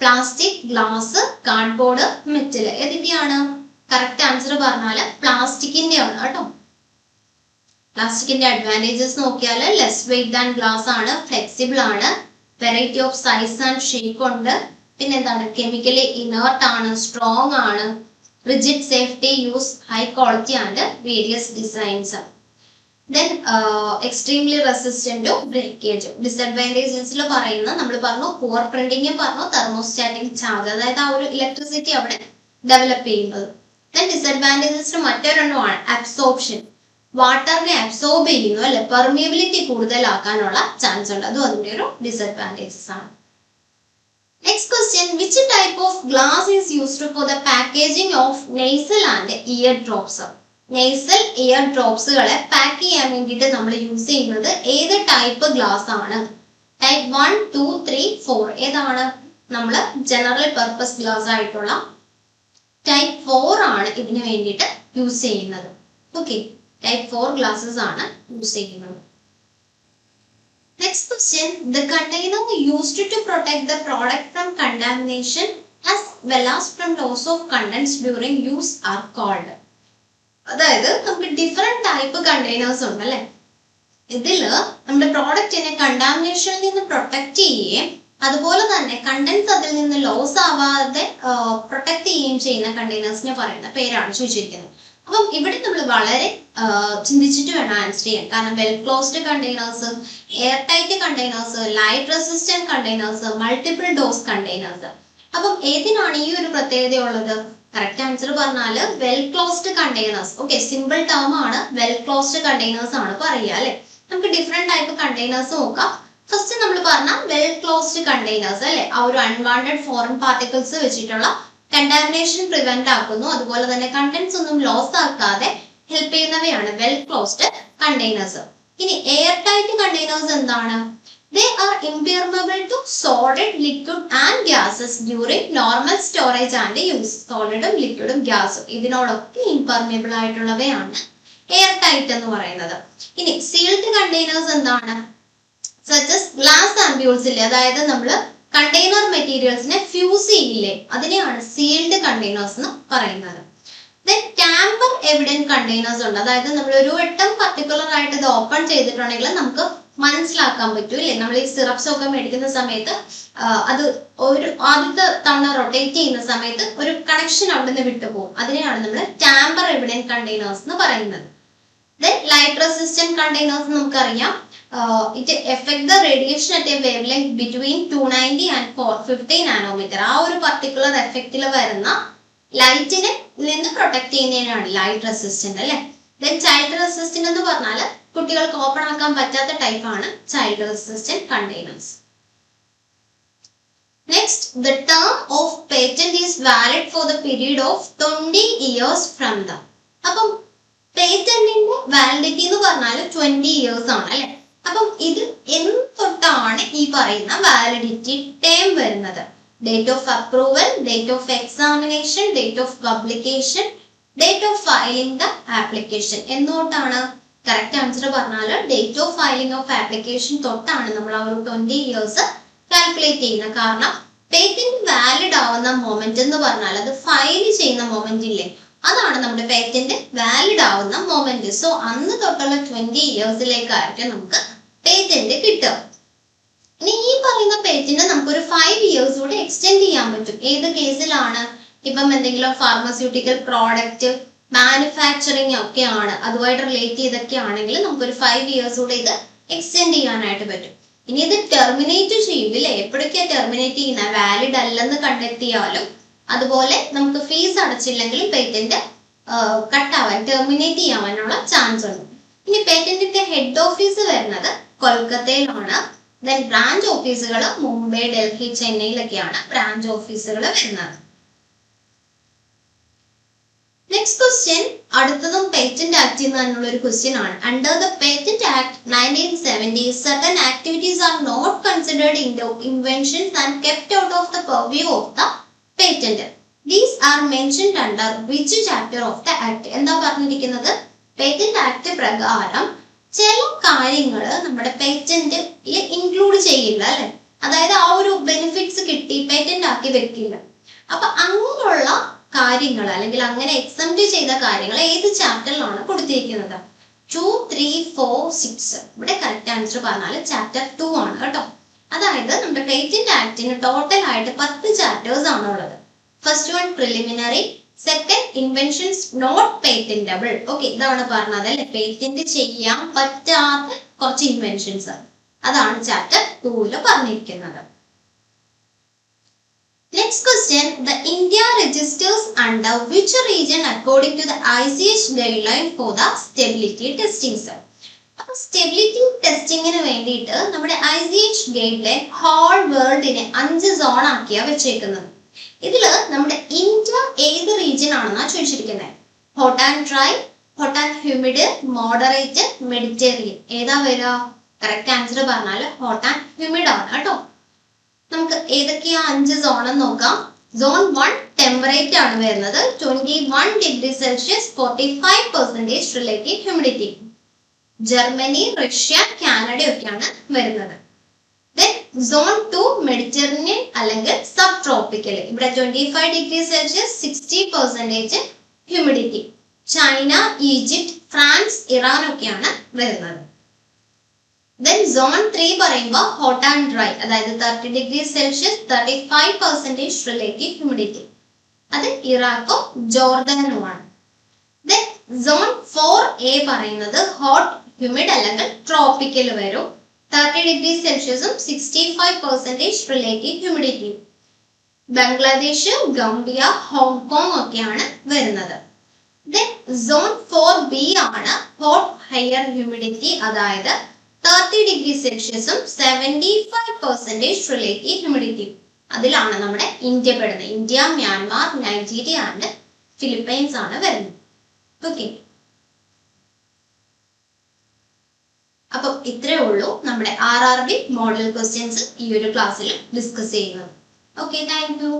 പ്ലാസ്റ്റിക്, ഗ്ലാസ്, കാർഡ്ബോർഡ്, മെറ്റൽ, ഏതിന്റെയാണ്? കറക്റ്റ് ആൻസർ പറഞ്ഞാൽ പ്ലാസ്റ്റിക്കിന്റെ ആണ് കേട്ടോ. പ്ലാസ്റ്റിക്കിന്റെ അഡ്വാൻറ്റേജസ് നോക്കിയാൽ ലെസ് വെയിറ്റ് ദാൻ ഗ്ലാസ് ആണ്, ഫ്ലെക്സിബിൾ ആണ്, variety of size and shape ഉണ്ട്, പിന്നെ എന്താണ്, കെമിക്കലി ഇനേർട്ട് ആണ്, സ്ട്രോങ് ആണ്, rigid safety use, high quality and various designs. Then extremely resistant to breakage. ഡിസഡ്വാൻറ്റേജസിൽ പറയുന്ന നമ്മൾ പറഞ്ഞു പുവർ പ്രിന്റിംഗ് പറഞ്ഞു, തെർമോസ്റ്റാറ്റിക് ചാർജ്, അതായത് ആ ഒരു ഇലക്ട്രിസിറ്റി അവിടെ ഡെവലപ്പ് ചെയ്യുന്നത്. ദെൻ ഡിസഡ്വാൻറ്റേജസിൽ മറ്റൊരെണ്ണമാണ് അബ്സോർപ്ഷൻ, വാട്ടറിനെ അബ്സോർബ് ചെയ്യുന്നു അല്ലെ, പെർമിയബിലിറ്റി കൂടുതലാക്കാനുള്ള ചാൻസ് ഉണ്ട്, അതും അതിന്റെ ഒരു ഡിസഡ്വാൻറ്റേജസ് ആണ്. Next question, which type of glass is used for the packaging of nasal and ear drops? Nasal ear drops കളെ പാക്ക് ചെയ്യാൻ വേണ്ടിയിട്ട് നമ്മൾ യൂസ് ചെയ്യുന്നത് ഏത് ടൈപ്പ് ഗ്ലാസ് ആണ്? ടൈപ്പ് 1, 2, 3, 4 ഏതാണ്? നമ്മൾ ജനറൽ പർപ്പസ് ഗ്ലാസ് ആയിട്ടുള്ള ടൈപ്പ് 4 ആണ് ഇതിനു വേണ്ടിയിട്ട് യൂസ് ചെയ്യുന്നത്. ഓക്കെ, ടൈപ്പ് 4 ഗ്ലാസസ് ആണ് യൂസ് ചെയ്യുന്നത്. Next question, the container used to protect the product from contamination as well as from loss of contents during use are called. അതായത് നമുക്ക് different type containers ഉണ്ട് അല്ലെ. ഇതില് നമ്മുടെ പ്രോഡക്റ്റിനെ കണ്ടാമിനേഷനിൽ നിന്ന് പ്രൊട്ടക്ട് ചെയ്യുകയും അതുപോലെ തന്നെ കണ്ടന്റ്സ് അതിൽ നിന്ന് ലോസ് ആവാതെ പ്രൊട്ടക്ട് ചെയ്യുകയും ചെയ്യുന്ന കണ്ടെയ്നേഴ്സിനെ പറയുന്ന പേരാണ് ചോദിച്ചിരിക്കുന്നത്. അപ്പം ഇവിടെ നമ്മൾ വളരെ ചിന്തിച്ചിട്ട് വേണം ആൻസർ ചെയ്യാൻ. കാരണം well closed containers, air tight containers, light resistant containers, multiple dose containers. അപ്പം ഏതിനാണ് ഈ ഒരു പ്രത്യേകത ഉള്ളത്? കറക്റ്റ് ആൻസർ പറഞ്ഞാൽ well closed containers. Okay, simple term ആണ്, വെൽ ക്ലോസ്ഡ് കണ്ടെയ്നേഴ്സ് ആണ് പറയുക അല്ലെ. നമുക്ക് ഡിഫറെന്റ് ടൈപ്പ് കണ്ടെയ്നേഴ്സ് നോക്കാം. ഫസ്റ്റ് നമ്മൾ പറഞ്ഞ വെൽ ക്ലോസ്ഡ് കണ്ടെയ്നേഴ്സ് അല്ലെ, ആ ഒരു അൺവാണ്ടഡ് ഫോറിൻ പാർട്ടിക്കിൾസ് വെച്ചിട്ടുള്ള കണ്ടാമിനേഷൻ പ്രിവെന്റ് ആക്കുന്നു, അതുപോലെ തന്നെ കണ്ടന്റ്സ് ഒന്നും ലോസ് ആക്കാതെ ഹെൽപ്പ് ചെയ്യുന്നവയാണ് വെൽ ക്ലോസ്ഡ് കണ്ടെയ്നേഴ്സ്. ഇനി എയർ ടൈറ്റ് കണ്ടെയ്നേഴ്സ് എന്താണ്? They are impermeable to solid, liquid and gases during normal storage and use. സോളിഡും ലിക്വിഡും ഗ്യാസും ഇതിനോടൊക്കെ ഇംപെർമിയബിൾ ആയിട്ടുള്ളവയാണ് എയർ ടൈറ്റ് എന്ന് പറയുന്നത്. ഇനി സീൽഡ് കണ്ടെയ്നേഴ്സ് എന്താണ്? സച്ചസ് ഗ്ലാസ് ആംബ്യൂൾസ് ഇല്ലേ, അതായത് നമ്മൾ കണ്ടെയ്നർ മെറ്റീരിയൽസിനെ ഫ്യൂസ് ചെയ്യില്ലേ, അതിനെയാണ് സീൽഡ് കണ്ടെയ്നേഴ്സ് എന്ന് പറയുന്നത്. ദെൻ ടാമ്പർ എവിഡന്റ് കണ്ടെയ്നേഴ്സ് ഉണ്ട്, അതായത് നമ്മൾ ഒരു വട്ടം പർട്ടിക്കുലർ ആയിട്ട് ഇത് ഓപ്പൺ ചെയ്തിട്ടുണ്ടെങ്കിൽ നമുക്ക് മനസ്സിലാക്കാൻ പറ്റൂ ഇല്ലേ. നമ്മൾ ഈ സിറപ്സ് ഒക്കെ മേടിക്കുന്ന സമയത്ത് അത് ഒരു ആദ്യത്തെ തവണ റൊട്ടേറ്റ് ചെയ്യുന്ന സമയത്ത് ഒരു കണക്ഷൻ അവിടെ നിന്ന് വിട്ടുപോകും, അതിനെയാണ് നമ്മൾ ടാമ്പർ എവിഡന്റ് കണ്ടെയ്നേഴ്സ് എന്ന് പറയുന്നത്. ദെൻ ലൈറ്റ് റെസിസ്റ്റന്റ് കണ്ടെയ്നേഴ്സ് നമുക്കറിയാം, it effect the radiation at a wavelength between 290 and 450 nanometre. ആ ഒരു പർട്ടിക്കുലർ എഫക്റ്റിൽ വരുന്ന ലൈറ്റിനെ നിന്ന് പ്രൊട്ടക്ട് ചെയ്യുന്നതിനാണ് ലൈറ്റ് റെസിസ്റ്റന്റ് അല്ലെ. ദെൻ ചൈൽഡ് റെസിസ്റ്റന്റ് എന്ന് പറഞ്ഞാൽ കുട്ടികൾക്ക് ഓപ്പൺ ആക്കാൻ പറ്റാത്ത ടൈപ്പ് ആണ് child resistant containers. Next, the term of patent is valid for the period of 20 years from the. അപ്പം പേറ്റന്റിന്റെ വാലിഡിറ്റി എന്ന് പറഞ്ഞാൽ 20 years ആണ് അല്ലെ. അപ്പം ഇത് എന്ന് തൊട്ടാണ് ഈ പറയുന്ന വാലിഡിറ്റി ടേം വരുന്നത്? Date of approval, date of examination, date of publication, date of filing the application എന്നോട്ടാണ്? കറക്റ്റ് ആൻസർ പറഞ്ഞാൽ date of filing of application തൊട്ടാണ് നമ്മൾ ആ ഒരു 20 years കാൽക്കുലേറ്റ് ചെയ്യുന്നത്. കാരണം പേറ്റന്റ് വാലിഡ് ആവുന്ന മൊമെന്റ് എന്ന് പറഞ്ഞാൽ അത് ഫയൽ ചെയ്യുന്ന മൊമെന്റ് ഇല്ലേ, അതാണ് നമ്മുടെ പേറ്റന്റ് വാലിഡ് ആവുന്ന മൊമെന്റ്. സോ അന്ന് തൊട്ടുള്ള 20 yearsലേക്കായിരിക്കും നമുക്ക് പേറ്റന്റ് കിട്ടുക. ഇനി ഈ പറയുന്ന പേറ്റന്റ് നമുക്കൊരു 5 years കൂടെ എക്സ്റ്റെൻഡ് ചെയ്യാൻ പറ്റും. ഏത് കേസിലാണ്? ഇപ്പം എന്തെങ്കിലും ഫാർമസ്യൂട്ടിക്കൽ പ്രോഡക്റ്റ് മാനുഫാക്ചറിങ് ഒക്കെയാണ്, അതുമായിട്ട് റിലേറ്റ് ചെയ്തൊക്കെ ആണെങ്കിൽ നമുക്കൊരു 5 ഇയേഴ്സ് കൂടെ ഇത് എക്സ്റ്റെൻഡ് ചെയ്യാനായിട്ട് പറ്റും. ഇനി ഇത് ടെർമിനേറ്റ് ചെയ്യും ഇല്ലേ, എപ്പോഴൊക്കെയാ ടെർമിനേറ്റ് ചെയ്യുന്നത്, വാലിഡ് അല്ലെന്ന് കണ്ടെത്തിയാലും അതുപോലെ നമുക്ക് ഫീസ് അടച്ചില്ലെങ്കിലും പേറ്റന്റ് കട്ടാവാൻ ടെർമിനേറ്റ് ചെയ്യാനുള്ള ചാൻസ് ഉണ്ട്. ഇനി പേറ്റന്റിന്റെ ഹെഡ് ഓഫീസ് വരുന്നത് കൊൽക്കത്തയിലാണ്. ദെൻ ബ്രാഞ്ച് ഓഫീസുകൾ മുംബൈ, ഡൽഹി, ചെന്നൈയിലൊക്കെയാണ് ബ്രാഞ്ച് ഓഫീസുകൾ വരുന്നത്. നെക്സ്റ്റ് ക്വസ്റ്റ്യൻ അടുത്തതും പേറ്റന്റ് ആക്ടിൽ നിന്നുള്ള ഒരു ക്വസ്റ്റ്യൻ ആണ്. Under the patent act 1970 certain activities are not considered inventions and kept out of the purview of the patent. These are mentioned under which chapter of the act? എന്താ പറഞ്ഞിരിക്കുന്നത്, patent act പ്രകാരം ചില കാര്യങ്ങൾ നമ്മുടെ പേറ്റന്റിൽ include ചെയ്യില്ല അല്ലെ, അതായത് ആ ഒരു ബെനിഫിറ്റ്സ് കിട്ടി പേറ്റന്റ് ആക്കി വെക്കില്ല. അപ്പൊ അങ്ങനെയുള്ള കാര്യങ്ങൾ അല്ലെങ്കിൽ അങ്ങനെ എക്സംപ്റ്റ് ചെയ്ത കാര്യങ്ങൾ ഏത് ചാപ്റ്ററിലാണ് കൊടുത്തിരിക്കുന്നത്? 2, 3, 4, 6. ഇവിടെ കറക്റ്റ് ആൻസർ പറഞ്ഞാൽ ചാപ്റ്റർ 2 ആണ് കേട്ടോ. അതായത് നമ്മുടെ പേറ്റന്റ് ആക്ടിന് ടോട്ടൽ ആയിട്ട് 10 ചാപ്റ്റേഴ്സ് ആണുള്ളത്. First one preliminary, second inventions not patentable. Okay, ഇതാണ് പറഞ്ഞത് അല്ലെ, പേറ്റന്റ് ചെയ്യാൻ പറ്റാത്ത കുറച്ച് ഇൻവെൻഷൻസ്, അതാണ് ചാപ്റ്റർ 2 പറഞ്ഞിരിക്കുന്നത്. Next question, the India registers under which region according to the ICH guideline for the stability testing? അപ്പോൾ സ്റ്റെബിലിറ്റി ടെസ്റ്റിങ്ങിന് വേണ്ടിയിട്ട് നമ്മുടെ ICH ഗൈഡ്ലൈൻ ഹോൾ വേൾഡിനെ 5 സോൺ ആക്കിയാ വെച്ചേക്കുന്നത്. ഇതിൽ നമ്മുടെ ഇന്ത്യ ഏത് റീജിയൻ ആണെന്നാ ചോദിച്ചിരിക്കുന്നത്. Hot and dry, hot and humid, moderate, Mediterranean. ഏതാ വരിക? കറക്റ്റ് ആൻസർ പറഞ്ഞാൽ ഹോട്ട് ആൻഡ് ഹ്യൂമിഡ് ആണ് കേട്ടോ. നമുക്ക് ഏതൊക്കെയാ 5 സോൺ എന്ന് നോക്കാം. സോൺ 1 ടെമ്പറേറ്റ് ആണ് വരുന്നത്, 21 degree Celsius, 45% relative humidity. Germany, Russia, Canada ഒക്കെയാണ് വരുന്നത്. ദെൻ സോൺ 2 മെഡിറ്ററേനിയൻ അല്ലെങ്കിൽ സബ് ട്രോപ്പിക്കൽ. ഇവിടെ 25 degree Celsius, 60% humidity. China, Egypt, France, Iran ഒക്കെയാണ് വരുന്നത്. ദെൻ സോൺ 3 പറയുമ്പോൾ ഹോട്ട് ആൻഡ് ഡ്രൈ, അതായത് 30 ഡിഗ്രി സെൽഷ്യസ്, 35% റിലേറ്റീവ് ഹ്യൂമിഡിറ്റി. അത് ഇറാഖും ജോർദാനുമാണ്. ദെൻ സോൺ 4A പറയുന്നത് ഹോട്ട് ഹ്യൂമിഡ് അല്ലെങ്കിൽ ട്രോപ്പിക്കൽ വരും, 30 ഡിഗ്രി സെൽഷ്യസും 65% relative humidity. Bangladesh, Gambia, Hong Kong ഒക്കെയാണ് വരുന്നത്. ദെൻ സോൺ 4B ആണ് ഹോട്ട് ഹയർ ഹ്യൂമിഡിറ്റി, അതായത് 30 ഡിഗ്രി സെൽഷ്യസും 75% റിലേറ്റീവ് ഹ്യൂമിഡിറ്റി. അതിലാണ് നമ്മുടെ ഇന്ത്യ പെടുന്നത്. India, Myanmar, Nigeria and Philippines ആണ് വരുന്നത്. ഓക്കെ, അപ്പൊ ഇത്രേ ഉള്ളൂ നമ്മുടെ RRB മോഡൽ ക്വസ്റ്റ്യൻസ് ഈ ഒരു ക്ലാസ്സിൽ ഡിസ്കസ് ചെയ്യുന്നത്. Okay, thank you.